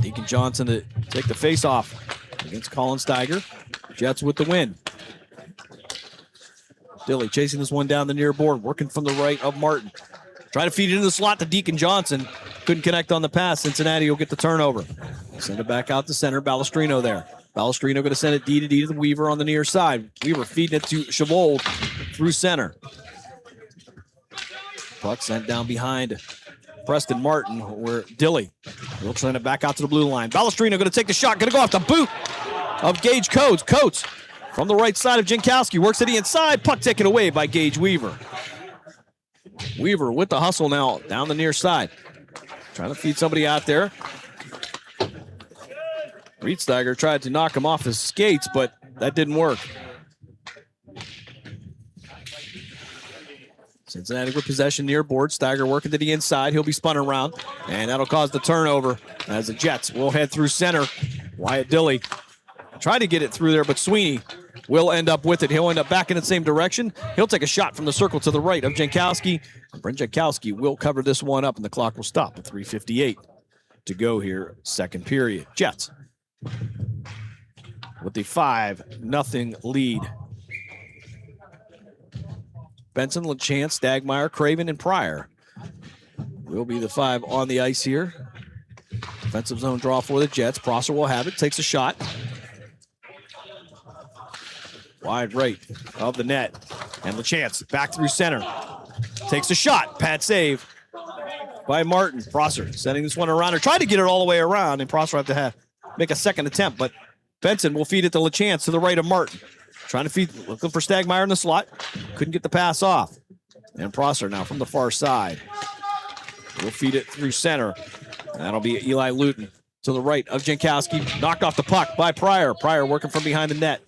Deacon Johnson to take the face-off against Colin Steiger. Jets with the win. Dilly chasing this one down the near board, working from the right of Martin. Trying to feed it into the slot to Deacon Johnson. Couldn't connect on the pass. Cincinnati will get the turnover. Send it back out to center. Balestrino there. Balestrino going to send it D to D to the Weaver on the near side. Weaver feeding it to Chavold through center. Puck sent down behind Preston Martin, where Dilly will send it back out to the blue line. Balestrino going to take the shot, going to go off the boot of Gage Coates. Coates from the right side of Jankowski works to the inside. Puck taken away by Gage Weaver. Weaver with the hustle now down the near side. Trying to feed somebody out there. Riedsteiger tried to knock him off his skates, but that didn't work. Cincinnati with possession near board. Steiger working to the inside. He'll be spun around, and that'll cause the turnover as the Jets will head through center. Wyatt Dilly tried to get it through there, but Sweeney will end up with it. He'll end up back in the same direction. He'll take a shot from the circle to the right of Jankowski. Brent Jankowski will cover this one up, and the clock will stop at 3:58 to go here, second period. Jets with the 5-0 lead. Benson, LaChance, Stagmeyer, Craven, and Pryor will be the 5 on the ice here. Defensive zone draw for the Jets. Prosser will have it, takes a shot. Wide right of the net. And LaChance back through center. Takes a shot. Pad save by Martin. Prosser sending this one around. Or tried to get it all the way around, and Prosser have to make a second attempt, but Benson will feed it to LaChance to the right of Martin. Trying to feed, looking for Stagmeyer in the slot. Couldn't get the pass off. And Prosser now from the far side. We'll feed it through center. That'll be Eli Luton to the right of Jankowski. Knocked off the puck by Pryor. Pryor working from behind the net.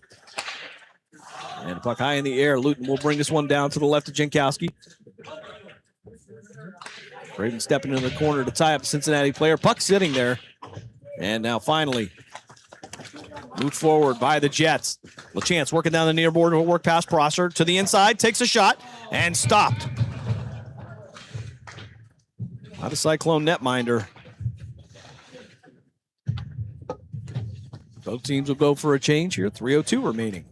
And the puck high in the air. Luton will bring this one down to the left of Jankowski. Craven stepping into the corner to tie up a Cincinnati player. Puck sitting there. And now finally moved forward by the Jets. LaChance working down the near board. Will work past Prosser to the inside. Takes a shot and stopped. Not a Cyclone netminder. Both teams will go for a change here. 3:02 remaining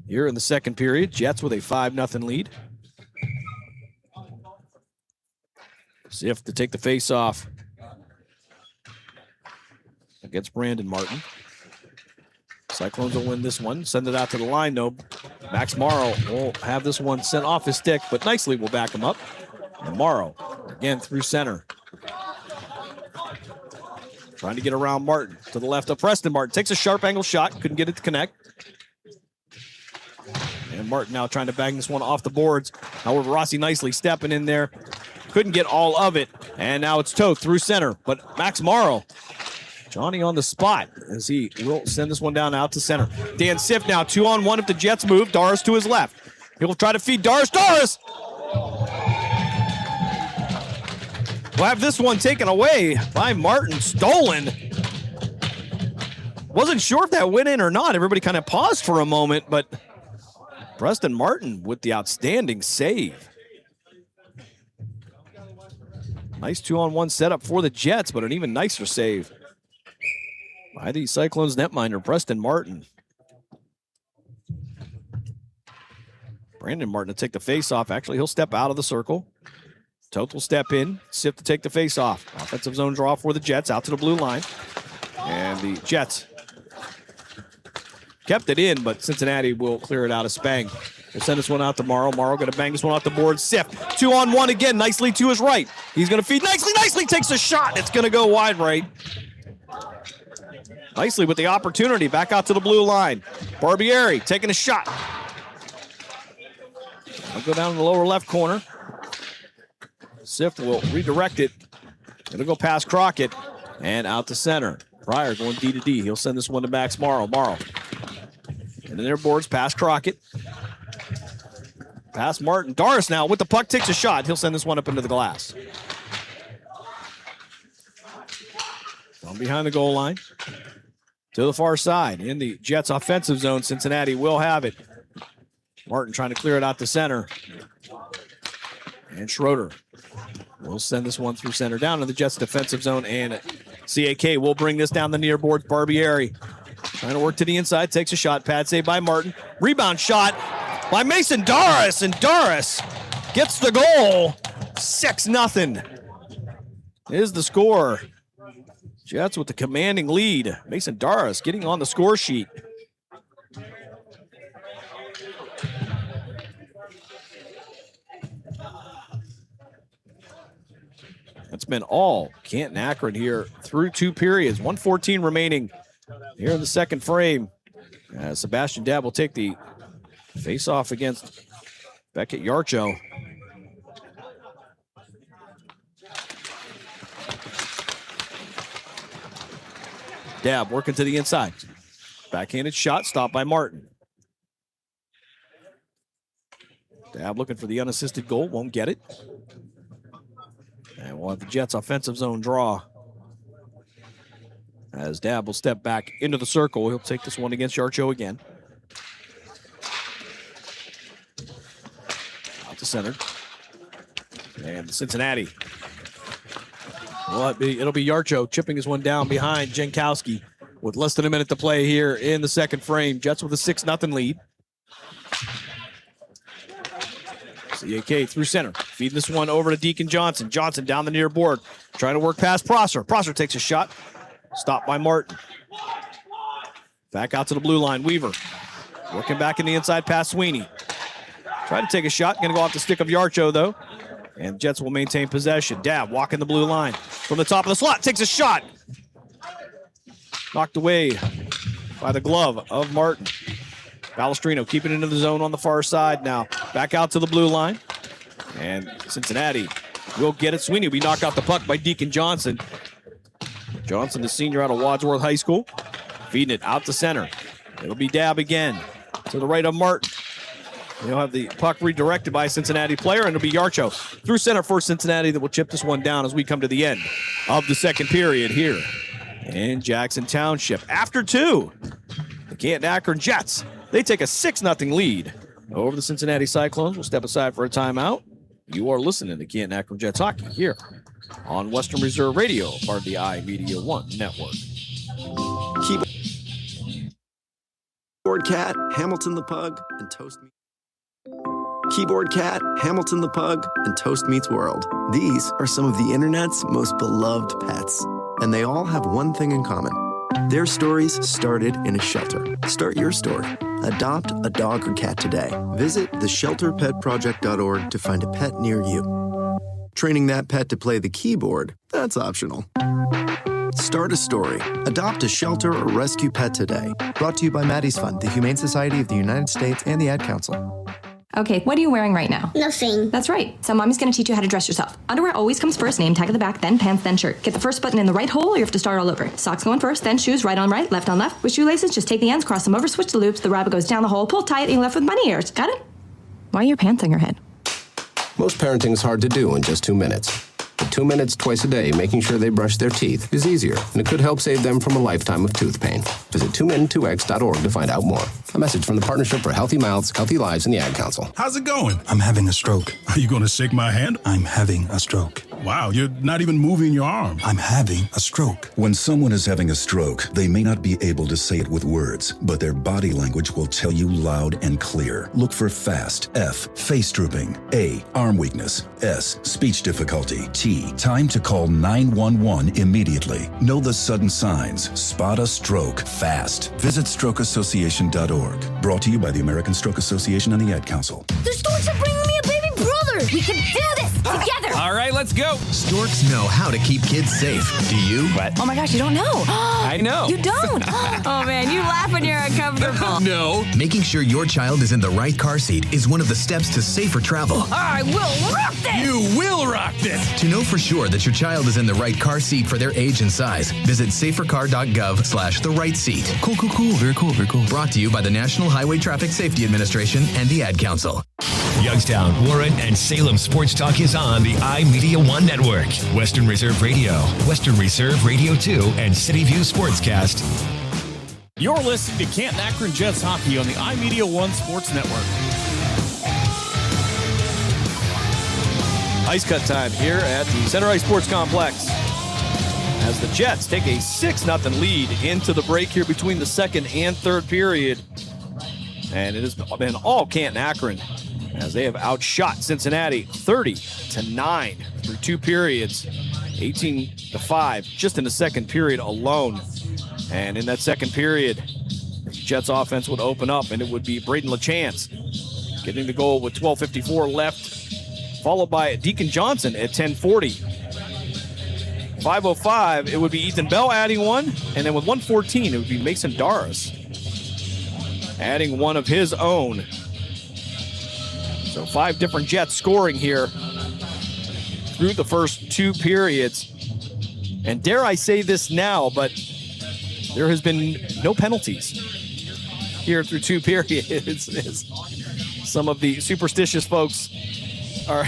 here in the second period. Jets with a 5-0 lead. Ziff to take the face off against Brandon Martin. Cyclones will win this one. Send it out to the line, though. Max Morrow will have this one sent off his stick, but nicely will back him up. And Morrow, again, through center. Trying to get around Martin to the left of Preston. Martin takes a sharp angle shot. Couldn't get it to connect. And Martin now trying to bang this one off the boards. However, Rossi nicely stepping in there. Couldn't get all of it. And now it's Toth through center. But Max Morrow, Johnny on the spot as he will send this one down out to center. Dan Siff now 2-on-1 if the Jets move. Doris to his left. He will try to feed Doris. Doris! will have this one taken away by Martin. Stolen. Wasn't sure if that went in or not. Everybody kind of paused for a moment, but Preston Martin with the outstanding save. Nice 2-on-1 setup for the Jets, but an even nicer save by the Cyclones netminder, Preston Martin. Brandon Martin to take the face-off. Actually, he'll step out of the circle. Toth will step in. Sip to take the face-off. Offensive zone draw for the Jets out to the blue line. And the Jets kept it in, but Cincinnati will clear it out of Spang. We'll send this one out to Morrow. Morrow going to bang this one off the board. Sif, 2-on-1 again, nicely to his right. He's going to feed nicely, takes a shot. It's going to go wide right. Nicely with the opportunity, back out to the blue line. Barbieri taking a shot. I'll go down in the lower left corner. Sif will redirect it. It'll go past Crockett and out to center. Pryor going D to D. He'll send this one to Max Morrow. Morrow. And then their boards past Crockett. Past Martin. Doris now with the puck takes a shot. He'll send this one up into the glass. From behind the goal line. To the far side. In the Jets offensive zone, Cincinnati will have it. Martin trying to clear it out to center. And Schroeder will send this one through center down to the Jets defensive zone. And CAK will bring this down the near boards. Barbieri trying to work to the inside. Takes a shot. Pad save by Martin. Rebound shot by Mason Doris. And Doris gets the goal. 6-0 is the score. Jets with the commanding lead. Mason Doris getting on the score sheet. That's been all Canton-Akron here through 2 periods. 1:14 remaining here in the second frame. Sebastian Dabb will take the face-off against Beckett Yarcho. Dabb working to the inside. Backhanded shot stopped by Martin. Dabb looking for the unassisted goal. Won't get it. And we'll have the Jets offensive zone draw. As Dabb will step back into the circle. He'll take this one against Yarcho again. Out to center. And Cincinnati. Well, it'll be Yarcho chipping this one down behind Jankowski with less than a minute to play here in the second frame. Jets with a 6-0 lead. CAK through center. Feeding this one over to Deacon Johnson. Johnson down the near board. Trying to work past Prosser. Prosser takes a shot. Stopped by Martin. Back out to the blue line. Weaver. Working back in the inside past Sweeney. Try to take a shot. Going to go off the stick of Yarcho, though. And Jets will maintain possession. Dabb walking the blue line. From the top of the slot. Takes a shot. Knocked away by the glove of Martin. Balestrino keeping it into the zone on the far side now. Back out to the blue line. And Cincinnati will get it. Sweeney will be knocked off the puck by Deacon Johnson. Johnson, the senior out of Wadsworth High School. Feeding it out to center. It'll be Dabb again. To the right of Martin. They'll have the puck redirected by a Cincinnati player, and it'll be Yarcho through center for Cincinnati that will chip this one down as we come to the end of the second period here in Jackson Township. After 2, the Canton-Akron Jets, they take a 6-0 lead over the Cincinnati Cyclones. We'll step aside for a timeout. You are listening to Canton-Akron Jets hockey here on Western Reserve Radio, part of the iMedia One network. Keyboard Cat, Hamilton the Pug, and Toast Meets. Keyboard Cat, Hamilton the Pug, and Toast Meets World. These are some of the internet's most beloved pets, and they all have one thing in common. Their stories started in a shelter. Start your story. Adopt a dog or cat today. Visit theshelterpetproject.org to find a pet near you. Training that pet to play the keyboard, that's optional. Start a story. Adopt a shelter or rescue pet today. Brought to you by Maddie's Fund, the Humane Society of the United States, and the Ad Council. Okay, what are you wearing right now? Nothing. That's right. So mommy's going to teach you how to dress yourself. Underwear always comes first, name tag at the back, then pants, then shirt. Get the first button in the right hole or you have to start all over. Socks going first, then shoes, right on right, left on left. With shoelaces, just take the ends, cross them over, switch the loops, the rabbit goes down the hole, pull tight, and you're left with bunny ears. Got it? Why are your pants on your head? Most parenting is hard to do in just 2 minutes. But 2 minutes twice a day making sure they brush their teeth is easier, and it could help save them from a lifetime of tooth pain. Visit 2min2x.org to find out more. A message from the Partnership for Healthy Mouths, Healthy Lives, and the Ad Council. How's it going? I'm having a stroke. Are you going to shake my hand? I'm having a stroke. Wow, you're not even moving your arm. I'm having a stroke. When someone is having a stroke, they may not be able to say it with words, but their body language will tell you loud and clear. Look for FAST. F, face drooping. A, arm weakness. S, speech difficulty. T, time to call 911 immediately. Know the sudden signs. Spot a stroke fast. Visit strokeassociation.org. Brought to you by the American Stroke Association and the Ad Council. The Storks are bringing me a baby brother. We can do this together. All right, let's go. Storks know how to keep kids safe. Do you? Oh my gosh, you don't know. I know. You don't. Oh man, you laugh when you're uncomfortable. No. Making sure your child is in the right car seat is one of the steps to safer travel. I will rock this. You will rock this. To know for sure that your child is in the right car seat for their age and size, visit safercar.gov/the right seat. Cool. Very cool. Brought to you by the National Highway Traffic Safety Administration and the Ad Council. Youngstown, Warren, and Salem Sports Talk is on the iMedia One Network, Western Reserve Radio, Western Reserve Radio 2, and City View Sportscast. You're listening to Canton-Akron Jets hockey on the iMedia One Sports Network. Ice cut time here at the Center Ice Sports Complex as the Jets take a 6-0 lead into the break here between the second and third period. And it has been all Canton-Akron as they have outshot Cincinnati 30-9 through 2 periods, 18-5 just in the second period alone. And in that second period, the Jets offense would open up, and it would be Braden LaChance getting the goal with 12:54 left, followed by Deacon Johnson at 10:40. 5:05, it would be Ethan Bell adding one, and then with 1:14, it would be Mason Darras adding one of his own. So 5 different Jets scoring here through the first 2 periods. And dare I say this now, but there has been no penalties here through 2 periods. Some of the superstitious folks are...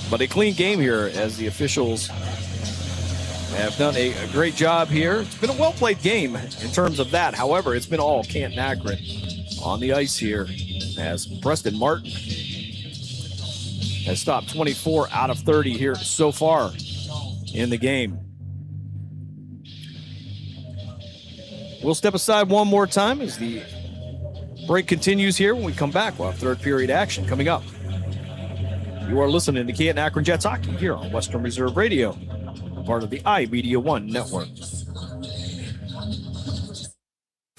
But a clean game here as the officials have done a great job here. It's been a well-played game in terms of that. However, it's been all Canton-Akron on the ice here as Preston Martin has stopped 24 out of 30 here so far in the game. We'll step aside one more time as the break continues here. When we come back, we'll have third period action coming up. You are listening to Canton-Akron Jets hockey here on Western Reserve Radio, part of the iMedia One Network.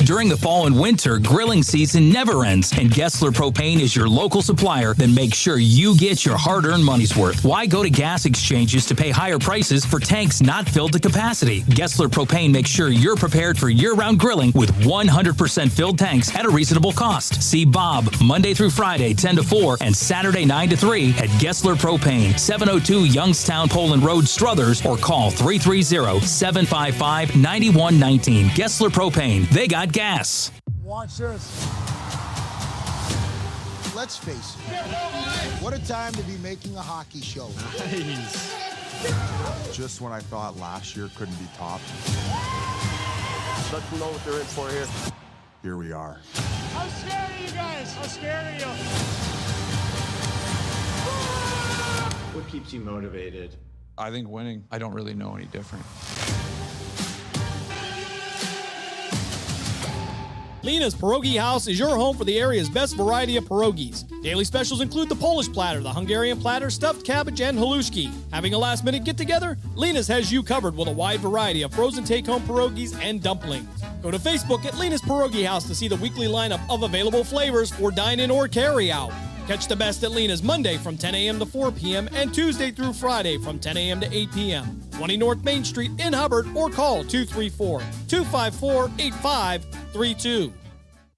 During the fall and winter, grilling season never ends, and Gessler Propane is your local supplier that makes sure you get your hard-earned money's worth. Why go to gas exchanges to pay higher prices for tanks not filled to capacity? Gessler Propane makes sure you're prepared for year-round grilling with 100% filled tanks at a reasonable cost. See Bob Monday through Friday, 10 to 4, and Saturday, 9 to 3 at Gessler Propane, 702 Youngstown Poland Road, Struthers, or call 330-755-9119. Gessler Propane. They got gas. Watch this. Let's face it. What a time to be making a hockey show. Nice. Just when I thought last year couldn't be topped. Let them know what they're in for here. Here we are. I'm scared of you guys. I'm scared of you. What keeps you motivated? I think winning. I don't really know any different. Lena's Pierogi House is your home for the area's best variety of pierogies. Daily specials include the Polish platter, the Hungarian platter, stuffed cabbage, and halushki. Having a last-minute get-together? Lena's has you covered with a wide variety of frozen take-home pierogies and dumplings. Go to Facebook at Lena's Pierogi House to see the weekly lineup of available flavors for dine-in or carry-out. Catch the best at Lena's Monday from 10 a.m. to 4 p.m. and Tuesday through Friday from 10 a.m. to 8 p.m. 20 North Main Street in Hubbard, or call 234-254-8532.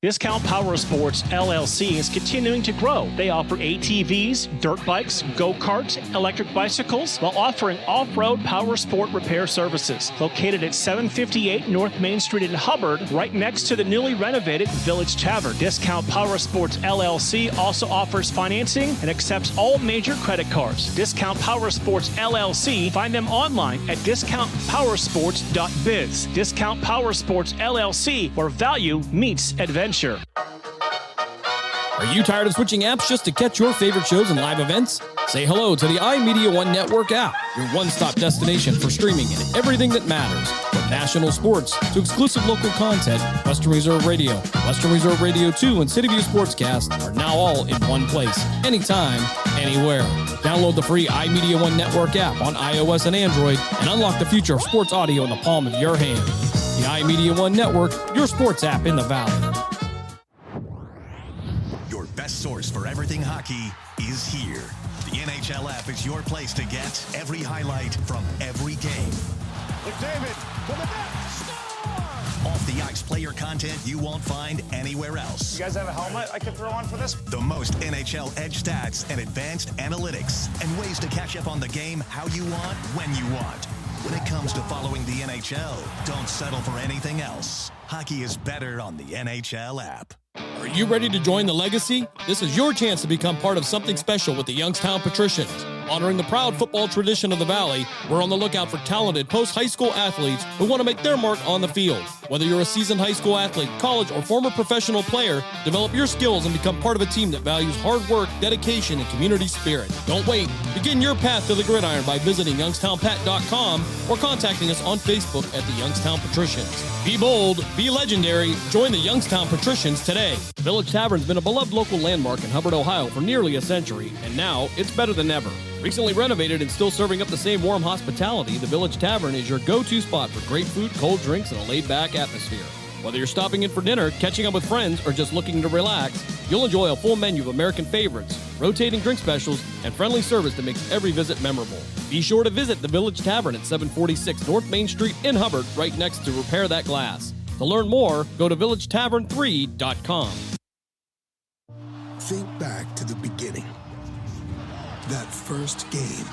Discount Power Sports LLC is continuing to grow. They offer ATVs, dirt bikes, go-karts, electric bicycles, while offering off-road power sport repair services. Located at 758 North Main Street in Hubbard, right next to the newly renovated Village Tavern. Discount Power Sports LLC also offers financing and accepts all major credit cards. Discount Power Sports LLC. Find them online at discountpowersports.biz. Discount Power Sports LLC, where value meets adventure. Are you tired of switching apps just to catch your favorite shows and live events? Say hello to the iMedia One Network app, your one-stop destination for streaming and everything that matters. From national sports to exclusive local content, Western Reserve Radio, Western Reserve Radio 2, and City View Sportscast are now all in one place, anytime, anywhere. Download the free iMedia One Network app on iOS and Android and unlock the future of sports audio in the palm of your hand. The iMedia One Network, your sports app in the Valley. Your best source for everything hockey is here. The NHL app is your place to get every highlight from every game. McDavid for the net. Off the ice player content you won't find anywhere else. You guys have a helmet I could throw on for this? The most NHL edge stats and advanced analytics and ways to catch up on the game how you want, when you want. When it comes to following the NHL, don't settle for anything else. Hockey is better on the NHL app. Are you ready to join the legacy? This is your chance to become part of something special with the Youngstown Patricians. Honoring the proud football tradition of the Valley, we're on the lookout for talented post-high school athletes who want to make their mark on the field. Whether you're a seasoned high school athlete, college, or former professional player, develop your skills and become part of a team that values hard work, dedication, and community spirit. Don't wait. Begin your path to the gridiron by visiting youngstownpat.com or contacting us on Facebook at the Youngstown Patricians. Be bold, be legendary, join the Youngstown Patricians today. The Village Tavern's been a beloved local landmark in Hubbard, Ohio for nearly a century, and now it's better than ever. Recently renovated and still serving up the same warm hospitality, the Village Tavern is your go-to spot for great food, cold drinks, and a laid-back atmosphere. Whether you're stopping in for dinner, catching up with friends, or just looking to relax, you'll enjoy a full menu of American favorites, rotating drink specials, and friendly service that makes every visit memorable. Be sure to visit the Village Tavern at 746 North Main Street in Hubbard, right next to Repair That Glass. To learn more, go to villagetavern3.com. Think back to the beginning. That first game.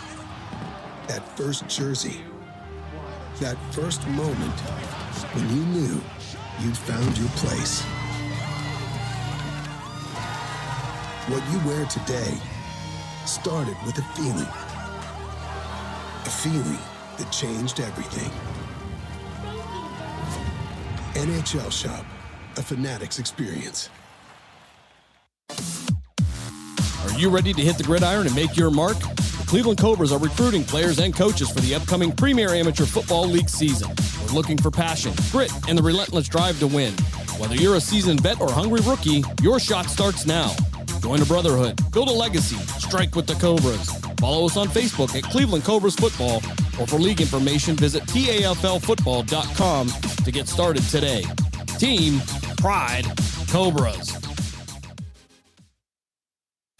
That first jersey. That first moment when you knew you'd found your place. What you wear today started with a feeling. A feeling that changed everything. NHL Shop, a Fanatics experience. Are you ready to hit the gridiron and make your mark? The Cleveland Cobras are recruiting players and coaches for the upcoming Premier Amateur Football League season. We're looking for passion, grit, and the relentless drive to win. Whether you're a seasoned vet or hungry rookie, your shot starts now. Join a brotherhood, build a legacy, strike with the Cobras. Follow us on Facebook at Cleveland Cobras Football, or for league information, visit TAFLfootball.com to get started today. Team, pride, Cobras.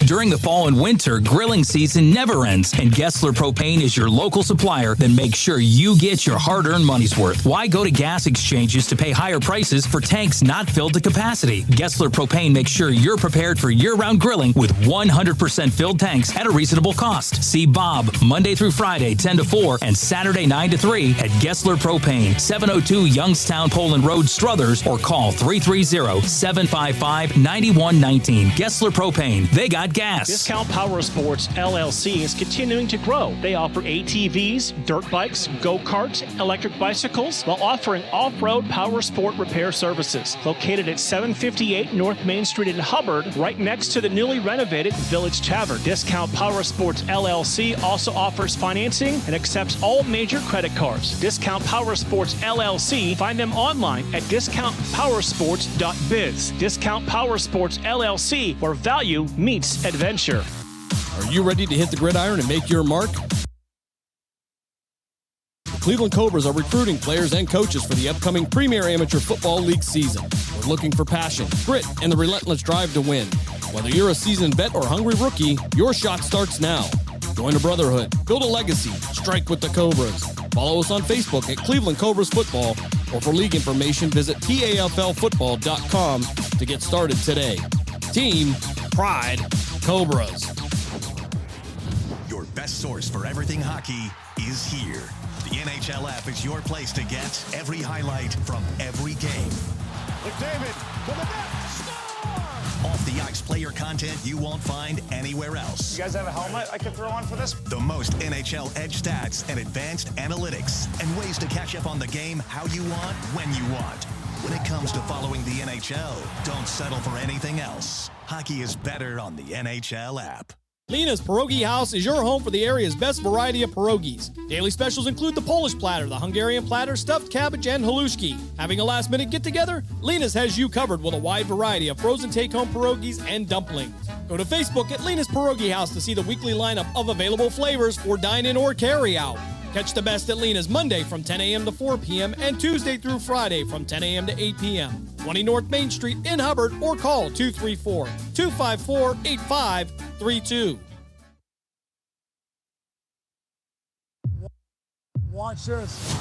During the fall and winter, grilling season never ends, and Gessler Propane is your local supplier that makes sure you get your hard-earned money's worth. Why go to gas exchanges to pay higher prices for tanks not filled to capacity? Gessler Propane makes sure you're prepared for year-round grilling with 100% filled tanks at a reasonable cost. See Bob Monday through Friday, 10 to 4, and Saturday, 9 to 3 at Gessler Propane, 702 Youngstown Poland Road, Struthers, or call 330-755-9119. Gessler Propane. They got gas. Discount Power Sports LLC is continuing to grow. They offer ATVs, dirt bikes, go-karts, electric bicycles, while offering off-road power sport repair services. Located at 758 North Main Street in Hubbard, right next to the newly renovated Village Tavern. Discount Power Sports LLC also offers financing and accepts all major credit cards. Discount Power Sports LLC. Find them online at discountpowersports.biz. Discount Power Sports LLC, where value meets adventure. Are you ready to hit the gridiron and make your mark? The Cleveland Cobras are recruiting players and coaches for the upcoming Premier Amateur Football League season. We're looking for passion, grit, and the relentless drive to win. Whether you're a seasoned vet or hungry rookie, your shot starts now. Join a brotherhood, build a legacy, strike with the Cobras. Follow us on Facebook at Cleveland Cobras Football, Or for league information, visit PAFLfootball.com to get started today. Team Pride Cobras. Your best source for everything hockey is here. The NHL app is your place to get every highlight from every game. McDavid to the net. Off the ice player content you won't find anywhere else. You guys have a helmet I could throw on for this? The most NHL edge stats and advanced analytics and ways to catch up on the game how you want, when you want. When it comes to following the NHL, don't settle for anything else. Hockey is better on the NHL app. Lena's Pierogi House is your home for the area's best variety of pierogies. Daily specials include the Polish platter, the Hungarian platter, stuffed cabbage, and halushki. Having a last-minute get-together? Lena's has you covered with a wide variety of frozen take-home pierogies and dumplings. Go to Facebook at Lena's Pierogi House to see the weekly lineup of available flavors for dine-in or carry-out. Catch the best at Lena's Monday from 10 a.m. to 4 p.m. and Tuesday through Friday from 10 a.m. to 8 p.m. 20 North Main Street in Hubbard or call 234-254-8532. Watch this.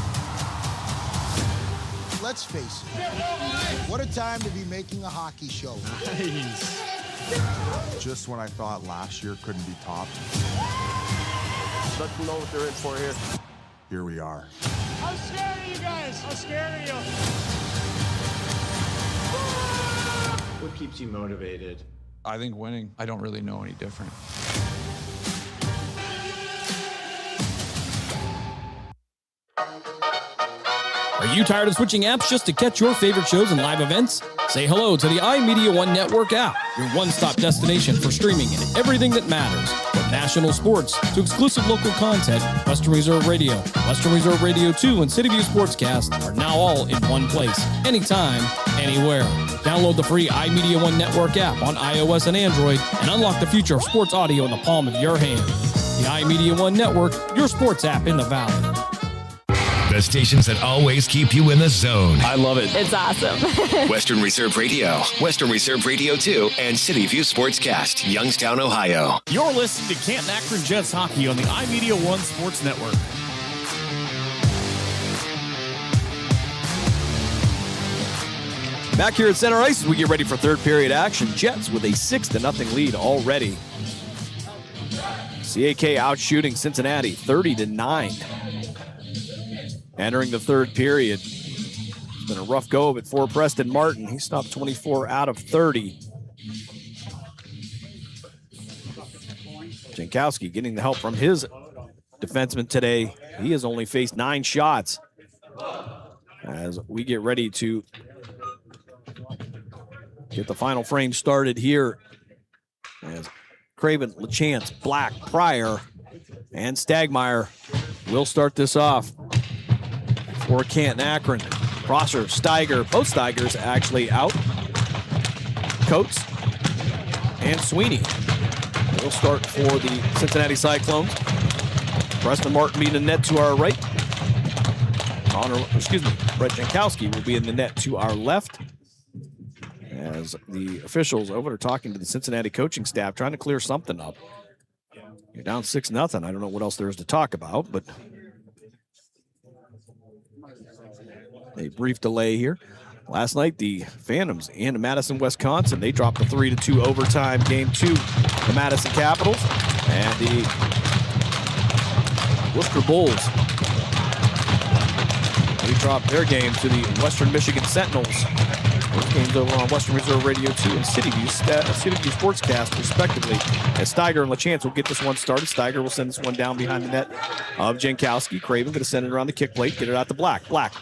Let's face it. What a time to be making a hockey show. Nice. Just when I thought last year couldn't be topped. Let them know what they're in for here. Here we are. How scared are you guys? How scared are you? What keeps you motivated? I think winning. I don't really know any different. Are you tired of switching apps just to catch your favorite shows and live events? Say hello to the iMedia One Network app, your one-stop destination for streaming and everything that matters. From national sports to exclusive local content, Western Reserve Radio, Western Reserve Radio 2, and City View Sportscast are now all in one place, anytime, anywhere. Download the free iMedia One Network app on iOS and Android and unlock the future of sports audio in the palm of your hand. The iMedia One Network, your sports app in the Valley. The stations that always keep you in the zone. I love it. It's awesome. Western Reserve Radio, Western Reserve Radio 2, and City View Sportscast, Youngstown, Ohio. You're listening to Canton-Akron Jets hockey on the iMedia One Sports Network. Back here at center ice, we get ready for third period action. Jets with a 6-0 lead already. CAK out shooting Cincinnati 30-9. Entering the third period. It's been a rough go of it for Preston Martin. He stopped 24 out of 30. Jankowski getting the help from his defenseman today. He has only faced 9 shots. As we get ready to get the final frame started here. As Craven, LaChance, Black, Pryor, and Stagmeyer will start this off for Canton-Akron. Prosser, Steiger, both Steigers actually out. Coates and Sweeney will start for the Cincinnati Cyclones. Preston Martin being in the net to our right. Brett Jankowski will be in the net to our left. As the officials over there talking to the Cincinnati coaching staff, trying to clear something up. You're down 6-0. I don't know what else there is to talk about, but a brief delay here. Last night, the Phantoms in Madison, Wisconsin, they dropped a 3-2 overtime game to the Madison Capitals. And the Worcester Bulls, they dropped their game to the Western Michigan Sentinels. Those games over on Western Reserve Radio 2 and City View Sportscast, respectively. As Steiger and LaChance will get this one started. Steiger will send this one down behind the net of Jankowski. Craven going to send it around the kick plate, get it out to Black. Black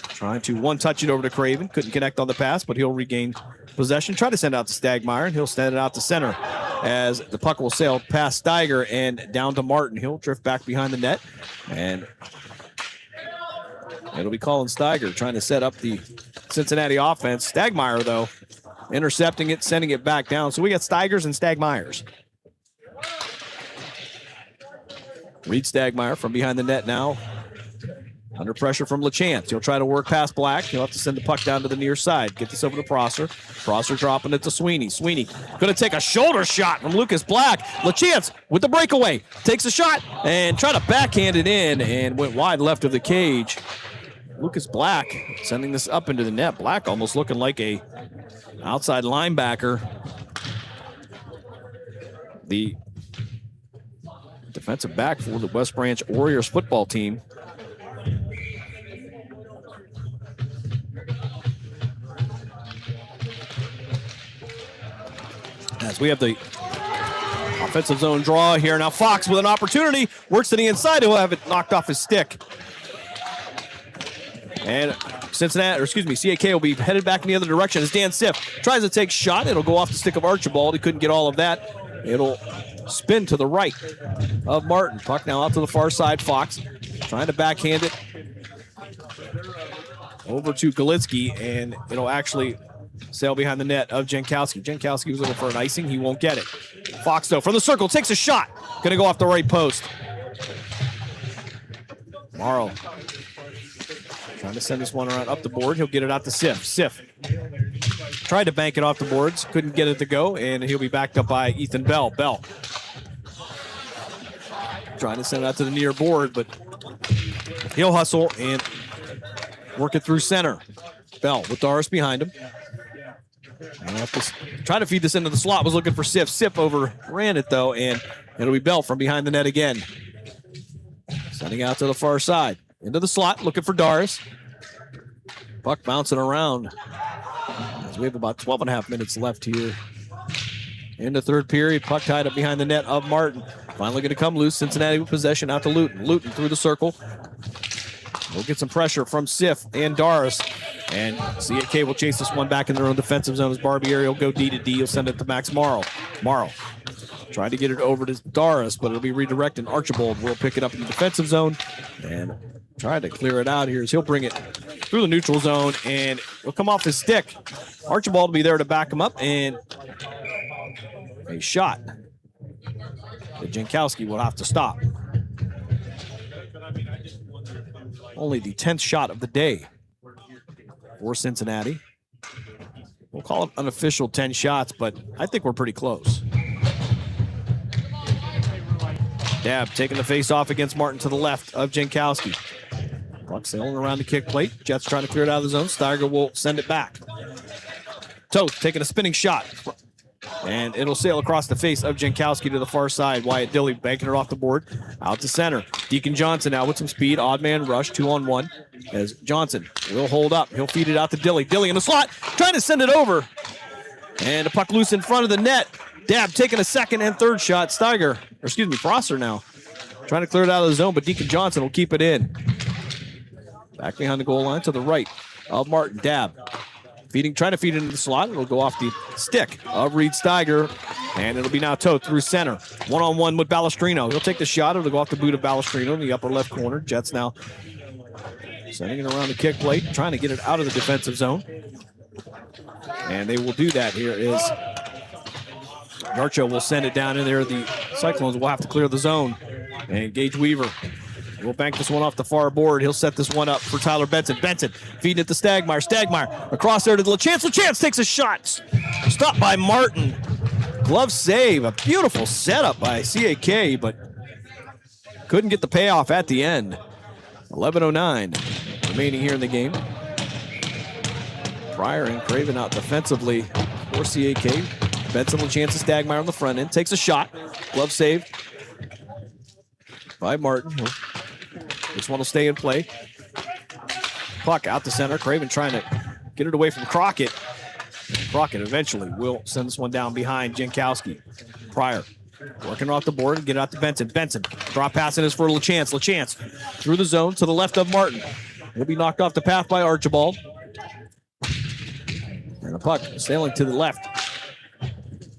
trying to one-touch it over to Craven. Couldn't connect on the pass, but he'll regain possession. Try to send it out to Stagmeyer, and he'll send it out to center as the puck will sail past Steiger and down to Martin. He'll drift back behind the net, and it'll be Colin Steiger trying to set up the Cincinnati offense. Stagmeyer, though, intercepting it, sending it back down. So we got Steigers and Stagmeyers. Reed Stagmeyer from behind the net now. Under pressure from LaChance. He'll try to work past Black. He'll have to send the puck down to the near side. Get this over to Prosser. Prosser dropping it to Sweeney. Sweeney going to take a shoulder shot from Lucas Black. LaChance with the breakaway. Takes a shot and try to backhand it in and went wide left of the cage. Lucas Black sending this up into the net. Black almost looking like a outside linebacker. The defensive back for the West Branch Warriors football team. As we have the offensive zone draw here. Now Fox with an opportunity. Works to the inside. He'll have it knocked off his stick. And CAK will be headed back in the other direction as Dan Siff tries to take shot. It'll go off the stick of Archibald. He couldn't get all of that. It'll spin to the right of Martin. Puck now out to the far side. Fox trying to backhand it over to Galitsky, and it'll actually sail behind the net of Jankowski. Jankowski was looking for an icing. He won't get it. Fox, though, from the circle, takes a shot. Going to go off the right post. Morrow trying to send this one around up the board. He'll get it out to Siff. Siff tried to bank it off the boards. Couldn't get it to go, and he'll be backed up by Ethan Bell. Bell trying to send it out to the near board, but he'll hustle and work it through center. Bell with Doris behind him. Trying to feed this into the slot, was looking for Siff. Siff overran it, though, and it'll be Bell from behind the net again. Sending out to the far side. Into the slot, looking for Doris. Puck bouncing around. As we have about 12 and a half minutes left here in the third period. Puck tied up behind the net of Martin. Finally going to come loose. Cincinnati with possession out to Luton. Luton through the circle. We'll get some pressure from Siff and Doris. And CAK will chase this one back in their own defensive zone as Barbieri will go D to D. He'll send it to Max Morrow. Morrow trying to get it over to Doris, but it'll be redirected. Archibald will pick it up in the defensive zone and try to clear it out here as he'll bring it through the neutral zone, and it'll come off his stick. Archibald will be there to back him up, and a shot that Jankowski will have to stop. Only the 10th shot of the day for Cincinnati. We'll call it unofficial 10 shots, but I think we're pretty close. Dab taking the face off against Martin to the left of Jankowski. Puck sailing around the kick plate. Jets trying to clear it out of the zone. Steiger will send it back. Toth taking a spinning shot. And it'll sail across the face of Jankowski to the far side. Wyatt Dilly banking it off the board. Out to center. Deacon Johnson now with some speed. Odd man rush, 2-on-1. As Johnson will hold up. He'll feed it out to Dilly. Dilly in the slot. Trying to send it over. And the puck loose in front of the net. Dab taking a second and third shot. Steiger, or excuse me, Prosser now trying to clear it out of the zone, but Deacon Johnson will keep it in. Back behind the goal line to the right of Martin. Dab trying to feed it into the slot. It'll go off the stick of Reed Steiger, and it'll be now Toth through center. 1-on-1 with Balestrino. He'll take the shot. It'll go off the boot of Balestrino in the upper left corner. Jets now sending it around the kick plate, trying to get it out of the defensive zone. And they will do that here is Garcho will send it down in there. The Cyclones will have to clear the zone. And Gage Weaver will bank this one off the far board. He'll set this one up for Tyler Benson. Benson feeding it to Stagmeyer. Stagmeyer across there to LaChance. LaChance takes a shot. Stopped by Martin. Glove save. A beautiful setup by CAK, but couldn't get the payoff at the end. 11:09 remaining here in the game. Pryor and Craven out defensively for CAK. Benson LaChance to Stagmeyer on the front end. Takes a shot. Glove save by Martin. This one will stay in play. Puck out to center. Craven trying to get it away from Crockett. Crockett eventually will send this one down behind Jankowski. Pryor working off the board and get it out to Benson. Benson, drop passing is for LaChance. LaChance through the zone to the left of Martin. He'll be knocked off the path by Archibald. And the puck sailing to the left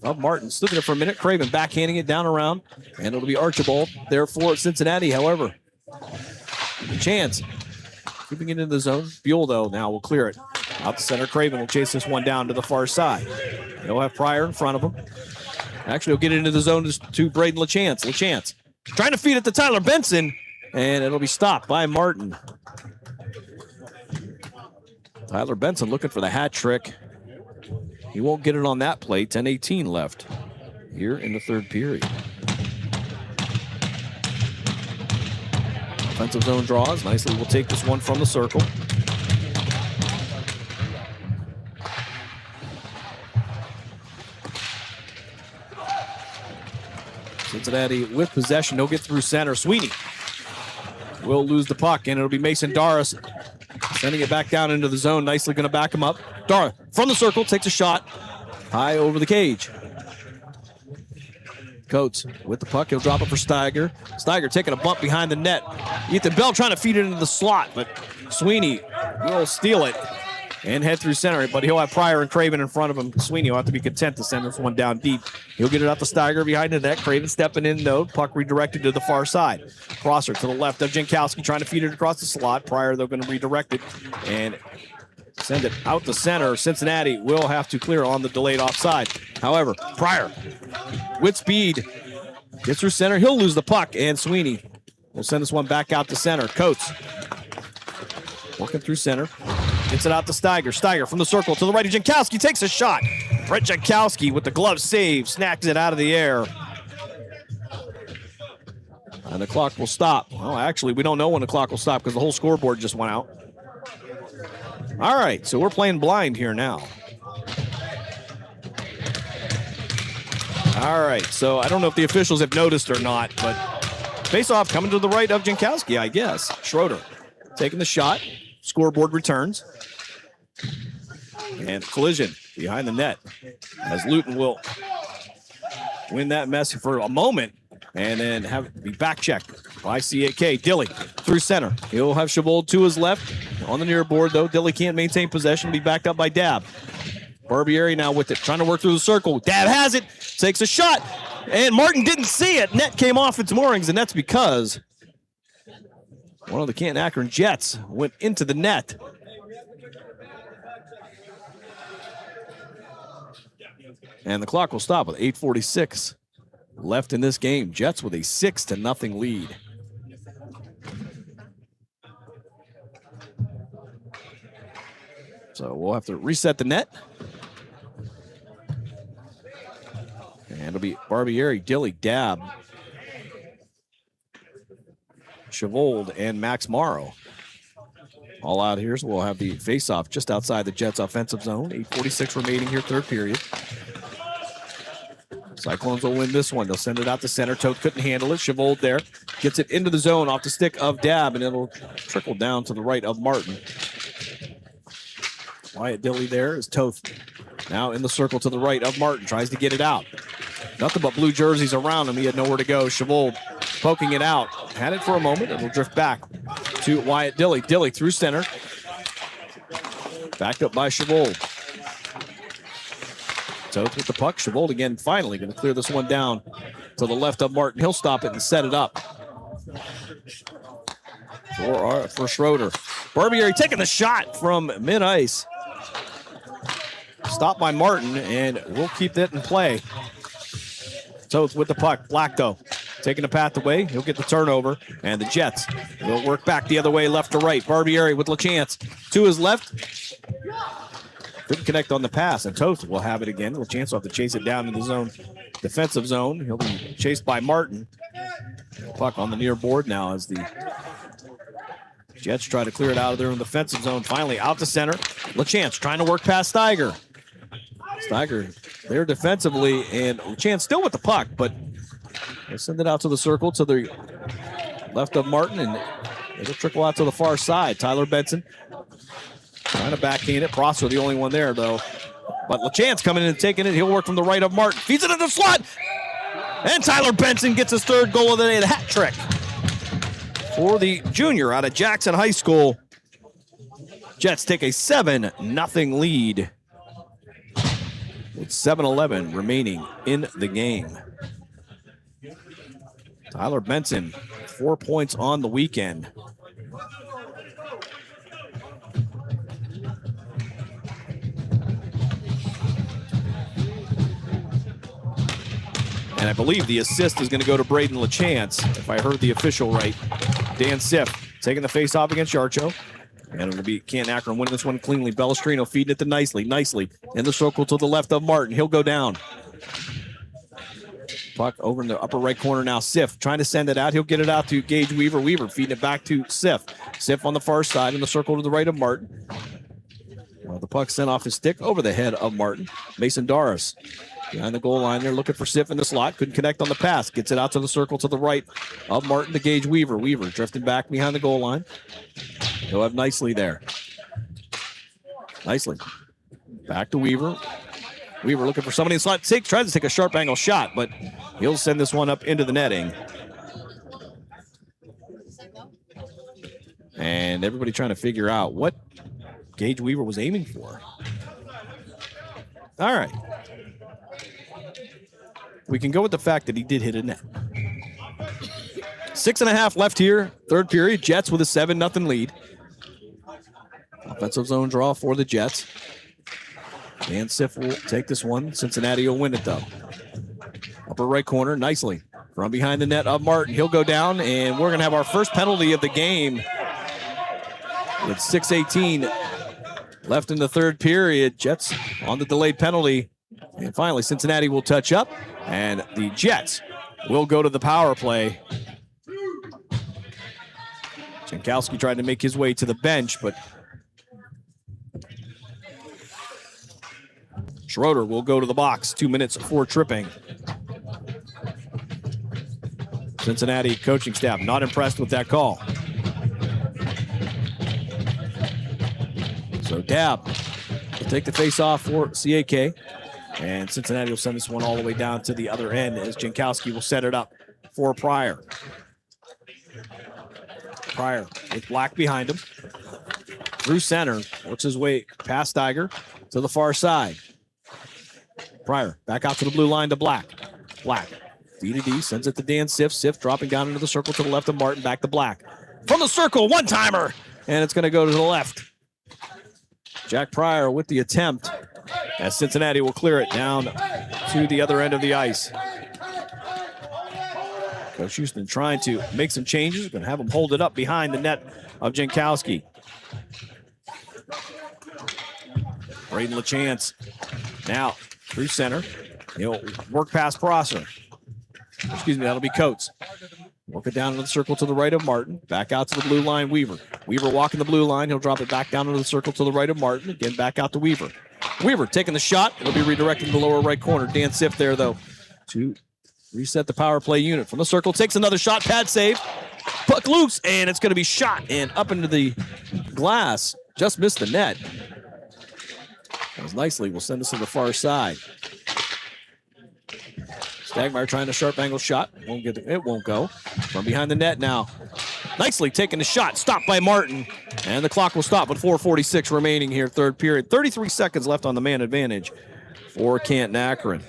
of Martin. Stood there for a minute. Craven backhanding it down around. And it'll be Archibald there for Cincinnati, however. Chance keeping it in the zone. Buell, though, now will clear it. Out the center. Craven will chase this one down to the far side. He'll have Pryor in front of him. Actually, he'll get it into the zone to Braden LaChance. LaChance trying to feed it to Tyler Benson. And it'll be stopped by Martin. Tyler Benson looking for the hat trick. He won't get it on that play. 10:18 left here in the third period. Offensive zone draws. Nicely will take this one from the circle. Cincinnati with possession. He'll get through center. Sweeney will lose the puck, and it'll be Mason Doris sending it back down into the zone. Nicely going to back him up. Dara from the circle takes a shot high over the cage. Coates with the puck. He'll drop it for Steiger. Steiger taking a bump behind the net. Ethan Bell trying to feed it into the slot, but Sweeney will steal it and head through center, but he'll have Pryor and Craven in front of him. Sweeney will have to be content to send this one down deep. He'll get it out to Steiger behind the net. Craven stepping in, though. Puck redirected to the far side. Crosser to the left of Jankowski trying to feed it across the slot. Pryor, they're going to redirect it and send it out to center. Cincinnati will have to clear on the delayed offside. However, Pryor with speed gets through center. He'll lose the puck, and Sweeney will send this one back out to center. Coates working through center. Gets it out to Steiger. Steiger from the circle to the right of Jankowski. Takes a shot. Brett Jankowski with the glove save. Snacks it out of the air. And the clock will stop. Well, actually, we don't know when the clock will stop because the whole scoreboard just went out. All right, so we're playing blind here now. All right, so I don't know if the officials have noticed or not, but face-off coming to the right of Jankowski, I guess. Schroeder taking the shot. Scoreboard returns. And collision behind the net as Luton will win that mess for a moment and then have it be back checked by CAK. Dilly through center. He'll have Chavold to his left. On the near board, though, Dilly can't maintain possession. Be backed up by Dab. Barbieri now with it, trying to work through the circle. Dab has it, takes a shot, and Martin didn't see it. Net came off its moorings, and that's because one of the Canton-Akron Jets went into the net. And the clock will stop with 8:46 left in this game. Jets with a 6-0 lead. So we'll have to reset the net. And it'll be Barbieri, Dilly, Dab, Chavold, and Max Morrow. All out here, so we'll have the face-off just outside the Jets' offensive zone. 8:46 remaining here, third period. Cyclones will win this one. They'll send it out to center. Toth couldn't handle it. Chavold there. Gets it into the zone off the stick of Dab, and it'll trickle down to the right of Martin. Wyatt Dilly there is Toth. Now in the circle to the right of Martin. Tries to get it out. Nothing but blue jerseys around him. He had nowhere to go. Chavold poking it out. Had it for a moment. It'll drift back to Wyatt Dilly. Dilly through center. Backed up by Chavold. Toth with the puck. Chavold again, finally going to clear this one down to the left of Martin. He'll stop it and set it up for Schroeder. Barbieri taking the shot from mid-ice. Stopped by Martin, and we'll keep that in play. Toth with the puck. Blackto taking the path away. He'll get the turnover, and the Jets will work back the other way, left to right. Barbieri with LaChance to his left. Couldn't connect on the pass, and Toth will have it again. LaChance will have to chase it down in the zone, defensive zone. He'll be chased by Martin. Puck on the near board now as the Jets try to clear it out of there in the defensive zone. Finally out to center. LaChance trying to work past Steiger. Steiger there defensively, and LaChance still with the puck, but they'll send it out to the circle to the left of Martin, and it'll trickle out to the far side. Tyler Benson trying to backhand it. Prosser the only one there, though. But LaChance coming in and taking it. He'll work from the right of Martin. Feeds it in the slot. And Tyler Benson gets his third goal of the day, the hat trick for the junior out of Jackson High School. Jets take a 7-0 lead with 7:11 remaining in the game. Tyler Benson, 4 points on the weekend. And I believe the assist is going to go to Braden LaChance, if I heard the official right. Dan Siff taking the face-off against Yarcho. And it'll be Canton-Akron winning this one cleanly. Bellestrino feeding it to Nicely. In the circle to the left of Martin. He'll go down. Puck over in the upper right corner now. Siff trying to send it out. He'll get it out to Gage Weaver. Weaver feeding it back to Siff. Siff on the far side in the circle to the right of Martin. Well, the puck sent off his stick over the head of Martin. Mason Doris Behind the goal line, they're looking for Siff in the slot. Couldn't connect on the pass. Gets it out to the circle to the right of Martin to Gage Weaver. Weaver drifting back behind the goal line. He'll have Nicely there. Nicely. Back to Weaver. Weaver looking for somebody in the slot. Tries to take a sharp angle shot, but he'll send this one up into the netting. And everybody trying to figure out what Gage Weaver was aiming for. All right. We can go with the fact that he did hit a net. 6.5 left here, third period. Jets with a 7-0 lead. Offensive zone draw for the Jets. Dan Siff will take this one. Cincinnati will win it, though. Upper right corner, Nicely. From behind the net of Martin. He'll go down, and we're going to have our first penalty of the game. With 6:18 left in the third period. Jets on the delayed penalty. And finally, Cincinnati will touch up, and the Jets will go to the power play. Jankowski tried to make his way to the bench, but Schroeder will go to the box. 2 minutes for tripping. Cincinnati coaching staff not impressed with that call. So Dab will take the face off for CAK. And Cincinnati will send this one all the way down to the other end as Jankowski will set it up for Pryor. Pryor with Black behind him. Through center, works his way past Steiger to the far side. Pryor back out to the blue line to Black. Black, D to D, sends it to Dan Siff. Siff dropping down into the circle to the left of Martin, back to Black. From the circle, one-timer, and it's going to go to the left. Jack Pryor with the attempt as Cincinnati will clear it down to the other end of the ice. Coach Houston trying to make some changes. Going to have him hold it up behind the net of Jankowski. Braden LaChance now through center. He'll work past Prosser. Excuse me, that'll be Coates. Work it down into the circle to the right of Martin. Back out to the blue line, Weaver. Weaver walking the blue line. He'll drop it back down into the circle to the right of Martin. Again, back out to Weaver. Weaver taking the shot. It'll be redirected to the lower right corner. Dan Siff there, though, to reset the power play unit. From the circle, takes another shot. Pad save. Puck loose, and it's going to be shot and up into the glass. Just missed the net. That was Nicely. We'll send this to the far side. Stagmeyer trying a sharp angle shot. It won't go. From behind the net now. Nicely taking the shot. Stopped by Martin. And the clock will stop with 4:46 remaining here, third period. 33 seconds left on the man advantage for Canton-Akron.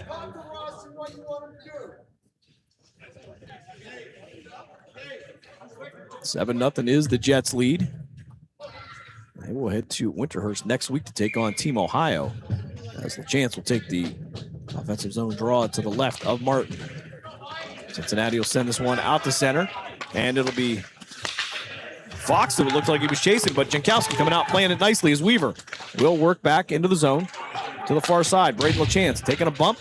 Seven 0 is the Jets' lead. They will head to Winterhurst next week to take on Team Ohio. As LaChance will take the offensive zone draw to the left of Martin. Cincinnati will send this one out to center, and it'll be Fox that would look like he was chasing, but Jankowski coming out playing it nicely as Weaver will work back into the zone to the far side. Braden LaChance taking a bump,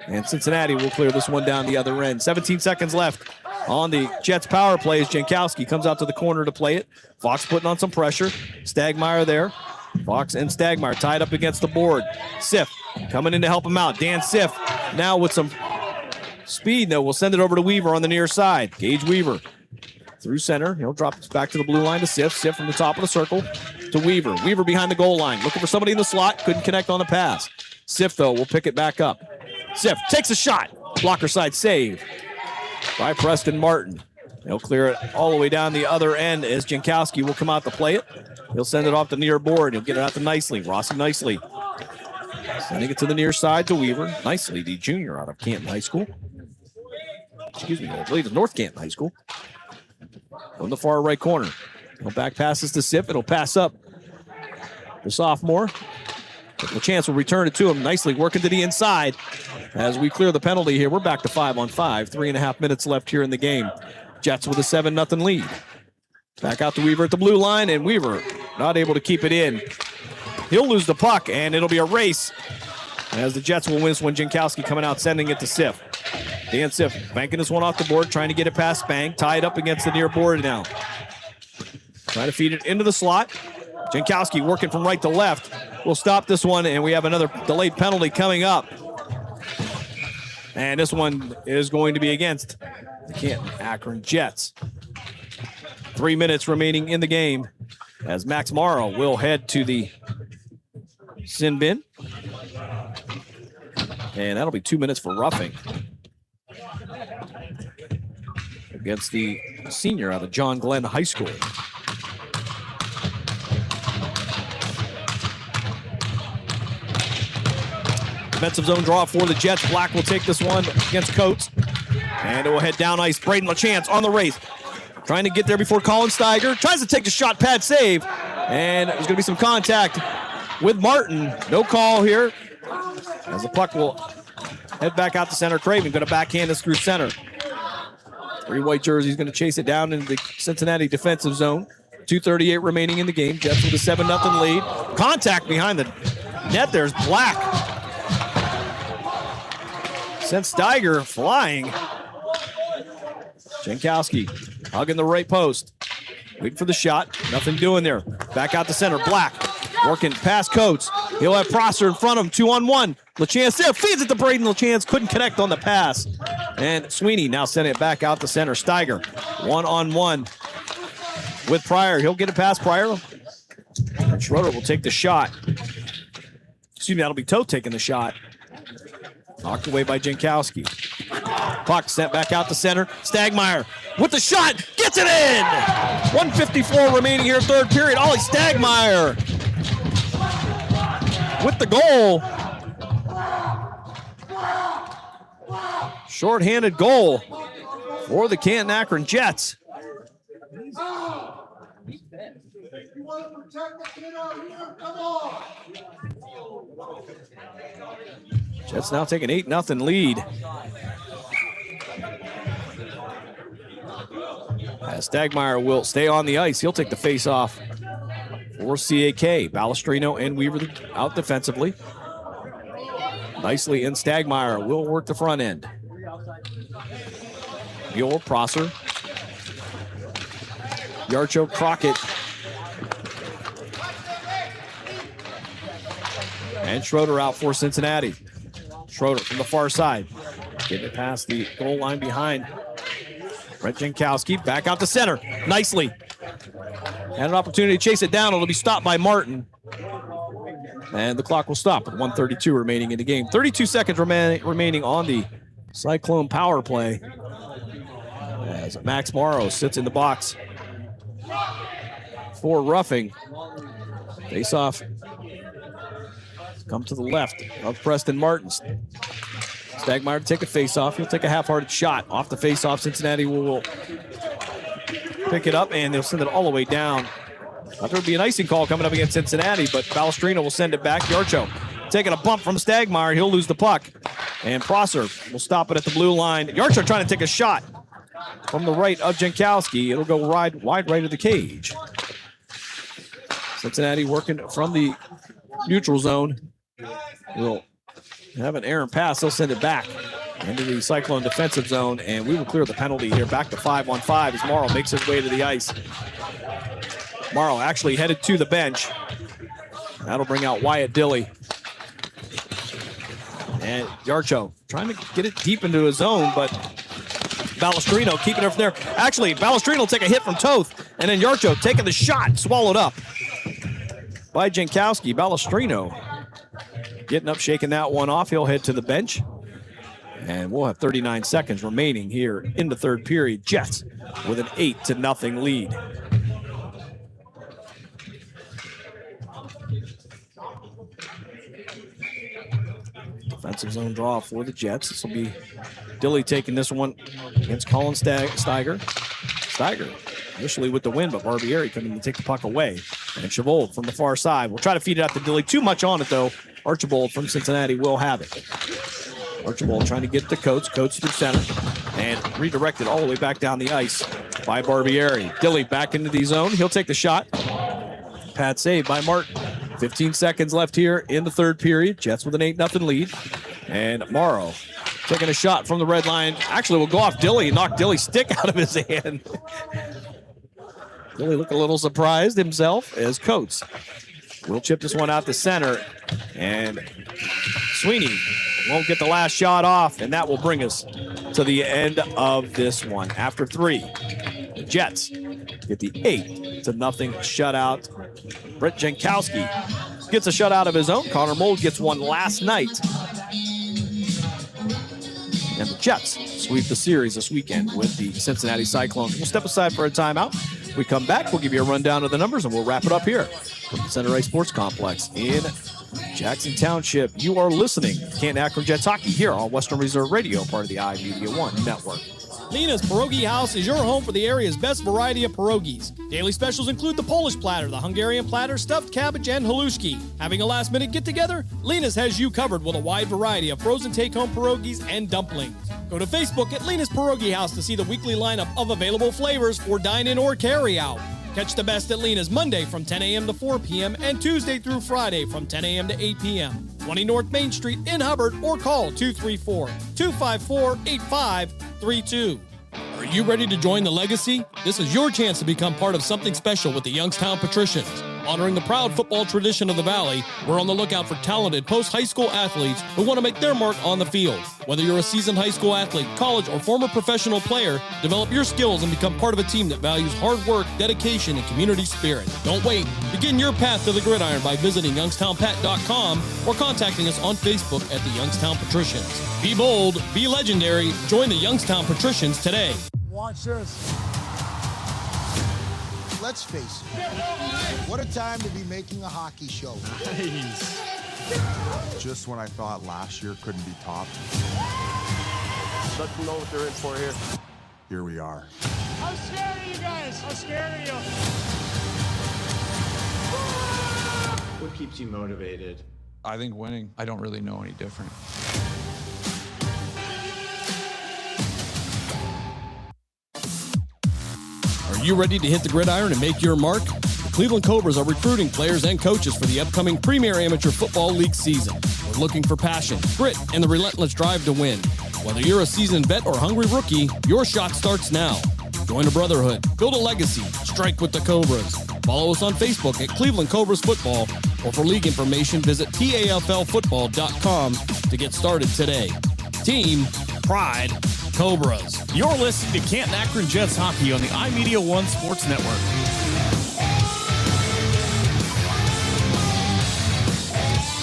and Cincinnati will clear this one down the other end. 17 seconds left on the Jets power play as Jankowski comes out to the corner to play it. Fox putting on some pressure. Stagmeyer there. Fox and Stagmeyer tied up against the board. Siff coming in to help him out. Dan Siff now with some speed, though. We'll send it over to Weaver on the near side. Gage Weaver through center. He'll drop this back to the blue line to Siff. Siff from the top of the circle to Weaver. Weaver behind the goal line. Looking for somebody in the slot. Couldn't connect on the pass. Siff, though, will pick it back up. Siff takes a shot. Blocker side save by Preston Martin. He'll clear it all the way down the other end as Jankowski will come out to play it. He'll send it off the near board. He'll get it out to Nicely. Rossi Nicely sending it to the near side to Weaver. Nicely, the junior out of Canton High School. Excuse me, I believe it's North Canton High School. From the far right corner. He'll back passes to Siff. It'll pass up the sophomore. The chance will return it to him. Nicely working to the inside as we clear the penalty here. We're back to 5-on-5. 3.5 minutes left here in the game. Jets with a 7-0 lead. Back out to Weaver at the blue line, and Weaver not able to keep it in. He'll lose the puck, and it'll be a race as the Jets will win this one. Jankowski coming out, sending it to Siff. Dan Siff banking this one off the board, trying to get it past Spang. Tied up against the near board now. Trying to feed it into the slot. Jankowski working from right to left. We'll stop this one, and we have another delayed penalty coming up. And this one is going to be against the Canton-Akron Jets. 3 minutes remaining in the game as Max Morrow will head to the sin bin. And that'll be 2 minutes for roughing against the senior out of John Glenn High School. Defensive zone draw for the Jets. Black will take this one against Coates. And it will head down ice. Braden LaChance on the race. Trying to get there before Colin Steiger. Tries to take the shot, pad save. And there's going to be some contact with Martin. No call here. As the puck will head back out to center. Craven going to backhand this through center. 3 white jerseys going to chase it down into the Cincinnati defensive zone. 2:38 remaining in the game. Jets with a 7-0 lead. Contact behind the net. There's Black. Sent Steiger flying. Jankowski hugging the right post. Waiting for the shot. Nothing doing there. Back out to center. Black working past Coates. He'll have Prosser in front of him. 2-on-1. LaChance there. Feeds it to Braden. LaChance couldn't connect on the pass. And Sweeney now sending it back out to center. Steiger 1-on-1 with Pryor. He'll get it past Pryor. And Schroeder will take the shot. Excuse me, that'll be Toth taking the shot. Knocked away by Jankowski. Puck sent back out to center. Stagmeyer with the shot. Gets it in! 1:54 remaining here, third period. Ollie Stagmeyer with the goal. Short-handed goal for the Canton-Akron Jets. Jets now take an 8-0 lead. As Stagmeyer will stay on the ice. He'll take the face-off for CAK. Balestrino and Weaver out defensively. Nicely in. Stagmeyer will work the front end. Buell, Prosser. Yarcho, Crockett. And Schroeder out for Cincinnati. Schroeder from the far side. Getting it past the goal line behind. Brett Jankowski back out to center. Nicely. Had an opportunity to chase it down. It'll be stopped by Martin. And the clock will stop with 1:32 remaining in the game. 32 seconds remaining on the Cyclone power play. As Max Morrow sits in the box for roughing. Face off. Come to the left of Preston Martins. Stagmeyer to take a face-off. He'll take a half-hearted shot off the face-off. Cincinnati will pick it up, and they'll send it all the way down. Thought there would be an icing call coming up against Cincinnati, but Balestrino will send it back. Yarcho taking a bump from Stagmeyer. He'll lose the puck. And Prosser will stop it at the blue line. Yarcho trying to take a shot from the right of Jankowski. It'll go wide right of the cage. Cincinnati working from the neutral zone. Will have an errant pass. They'll send it back into the Cyclone defensive zone, and we will clear the penalty here. Back to 5-on-5 as Morrow makes his way to the ice. Morrow actually headed to the bench. That'll bring out Wyatt Dilley. And Yarcho trying to get it deep into his zone, but Balestrino keeping it from there. Actually, Balestrino will take a hit from Toth, and then Yarcho taking the shot, swallowed up by Jankowski. Balestrino getting up, shaking that one off. He'll head to the bench. And we'll have 39 seconds remaining here in the third period. Jets with an 8-0 lead. Defensive zone draw for the Jets. This will be Dilley taking this one against Colin Steiger. Steiger initially with the win, but Barbieri coming to take the puck away. And Chavold from the far side will try to feed it out to Dilley. Too much on it, though. Archibald from Cincinnati will have it. Archibald trying to get to Coates. Coates through center. And redirected all the way back down the ice by Barbieri. Dilley back into the zone. He'll take the shot. Pad save by Martin. 15 seconds left here in the third period. Jets with an 8-0 lead. And Morrow taking a shot from the red line. Actually will go off Dilley and knock Dilley's stick out of his hand. Dilley looked a little surprised himself as Coates will chip this one out to center. And Sweeney Won't get the last shot off, and that will bring us to the end of this one. After 3, the Jets get the 8-0 shutout. Brett Jankowski gets a shutout of his own. Connor Mold gets one last night. And the Jets sweep the series this weekend with the Cincinnati Cyclones. We'll step aside for a timeout. We come back, we'll give you a rundown of the numbers, and we'll wrap it up here from the Center Ice Sports Complex in Jackson Township. You are listening to Canton-Akron Jets Hockey here on Western Reserve Radio, part of the iMedia One Network. Lena's Pierogi House is your home for the area's best variety of pierogies. Daily specials include the Polish platter, the Hungarian platter, stuffed cabbage, and halushki. Having a last-minute get-together? Lena's has you covered with a wide variety of frozen take-home pierogies and dumplings. Go to Facebook at Lena's Pierogi House to see the weekly lineup of available flavors for dine-in or carry-out. Catch the best at Lena's Monday from 10 a.m. to 4 p.m. and Tuesday through Friday from 10 a.m. to 8 p.m. 20 North Main Street in Hubbard, or call 234-254-8532. Are you ready to join the legacy? This is your chance to become part of something special with the Youngstown Patricians. Honoring the proud football tradition of the Valley, we're on the lookout for talented post-high school athletes who want to make their mark on the field. Whether you're a seasoned high school athlete, college, or former professional player, develop your skills and become part of a team that values hard work, dedication, and community spirit. Don't wait. Begin your path to the gridiron by visiting youngstownpat.com or contacting us on Facebook at the Youngstown Patricians. Be bold, be legendary, join the Youngstown Patricians today. Watch this. Let's face it. What a time to be making a hockey show. Nice. Just when I thought last year couldn't be topped. Let them know what they're in for here. Here we are. I'm scared of you guys. I'm scared of you. What keeps you motivated? I think winning. I don't really know any different. Are you ready to hit the gridiron and make your mark? The Cleveland Cobras are recruiting players and coaches for the upcoming Premier Amateur Football League season. We're looking for passion, grit, and the relentless drive to win. Whether you're a seasoned vet or hungry rookie, your shot starts now. Join a brotherhood, build a legacy, strike with the Cobras. Follow us on Facebook at Cleveland Cobras Football, or for league information, visit PAFLfootball.com to get started today. Team, pride, Cobras. You're listening to Canton-Akron Jets Hockey on the iMedia One Sports Network.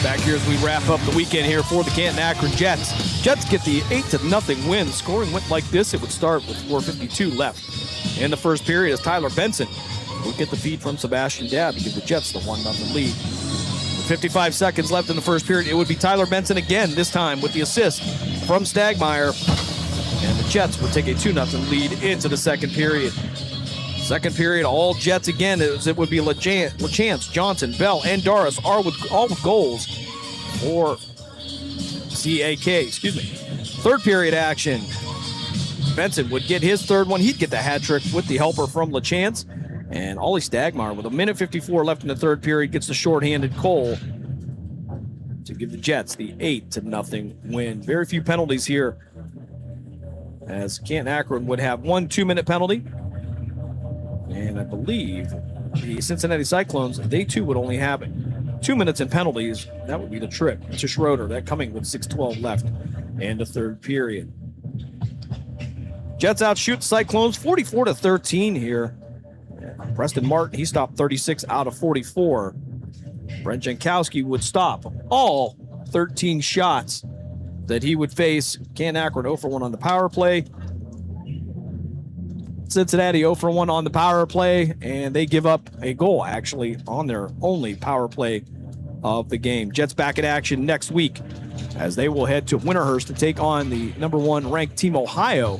Back here as we wrap up the weekend here for the Canton-Akron Jets. Jets get the 8-0 win. Scoring went like this. It would start with 4:52 left in the first period as Tyler Benson would get the feed from Sebastian Dabb to give the Jets the 1-0 lead. With 55 seconds left in the first period, it would be Tyler Benson again, this time with the assist from Stagmeyer. And the Jets would take a 2-0 lead into the second period. Second period, all Jets again. It would be LaChance, Johnson, Bell, and Doris all with goals for CAK. Third period action. Benson would get his third one. He'd get the hat trick with the helper from LaChance. And Ollie Stagmeyer, with 1:54 left in the third period, gets the shorthanded goal to give the Jets the 8-0 win. Very few penalties here, as Canton-Akron would have 1 2-minute penalty. And I believe the Cincinnati Cyclones, they too would only have 2 minutes in penalties. That would be the trip to Schroeder. That coming with 6:12 left in the third period. Jets outshoot Cyclones 44-13 here. Preston Martin, he stopped 36 out of 44. Brent Jankowski would stop all 13 shots that he would face. Canton-Akron 0 for 1 on the power play. Cincinnati 0 for 1 on the power play, and they give up a goal, actually, on their only power play of the game. Jets back in action next week as they will head to Winterhurst to take on the number 1 ranked Team Ohio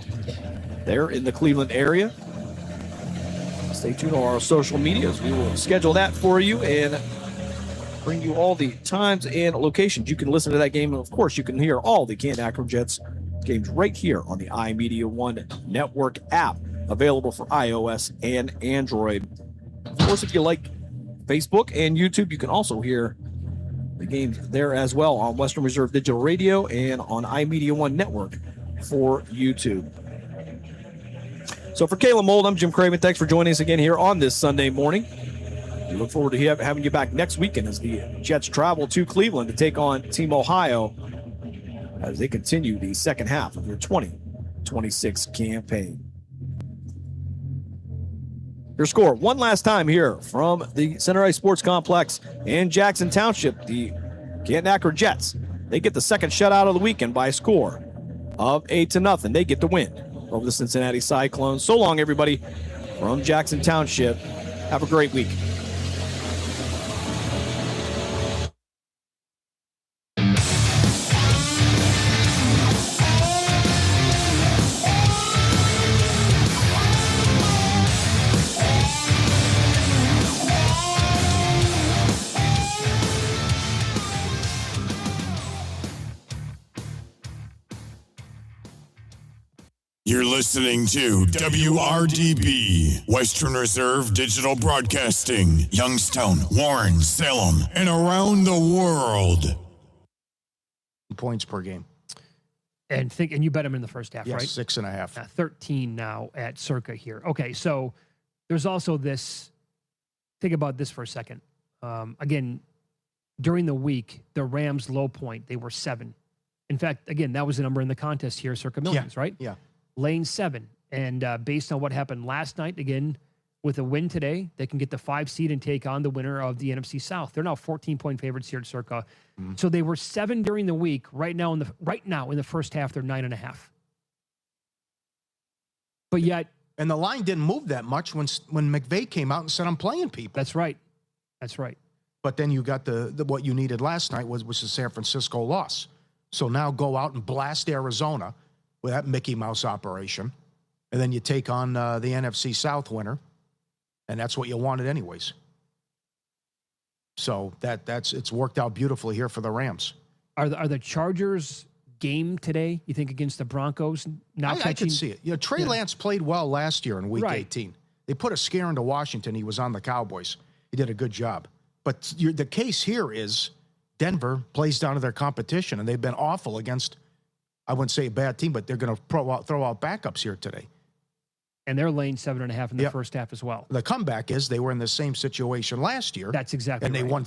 there in the Cleveland area. Stay tuned on our social medias. We will schedule that for you and bring you all the times and locations. You can listen to that game, and of course, you can hear all the Canton-Akron Jets games right here on the iMedia One Network app, available for iOS and Android. Of course, if you like Facebook and YouTube, you can also hear the games there as well on Western Reserve Digital Radio and on iMedia One Network for YouTube. So for Caleb Mold, I'm Jim Craven. Thanks for joining us again here on this Sunday morning. We look forward to having you back next weekend as the Jets travel to Cleveland to take on Team Ohio. as they continue the second half of their 2026 campaign. Your score one last time here from the Center Ice Sports Complex in Jackson Township. The Canton-Akron Jets, they get the second shutout of the weekend by a score of 8-0. They get the win over the Cincinnati Cyclones. So long, everybody, from Jackson Township. Have a great week. You're listening to WRDB, Western Reserve Digital Broadcasting, Youngstown, Warren, Salem, and around the world. Points per game. And you bet them in the first half, yes, right? 6.5. 13 now at Circa here. Okay, so there's also this. Think about this for a second. Again, during the week, the Rams' low point, they were 7. In fact, again, that was the number in the contest here, Circa Millions, right? Yeah. Lane 7. And based on what happened last night, again, with a win today, they can get the 5 seed and take on the winner of the NFC South. They're now 14-point favorites here at Circa. So they were 7 during the week. Right now in the first half, they're 9.5. But yet, and the line didn't move that much when McVay came out and said, "I'm playing people." That's right. That's right. But then you got the what you needed last night was the San Francisco loss. So now go out and blast Arizona with that Mickey Mouse operation, and then you take on the NFC South winner, and that's what you wanted anyways. So it's worked out beautifully here for the Rams. Are the Chargers game today, you think, against the Broncos? I could see it. Trey Lance played well last year in Week 18. They put a scare into Washington. He was on the Cowboys. He did a good job. But the case here is Denver plays down to their competition, and they've been awful against, I wouldn't say a bad team, but they're going to throw out backups here today. And they're laying 7.5 in the first half as well. The comeback is they were in the same situation last year. That's exactly right. And they won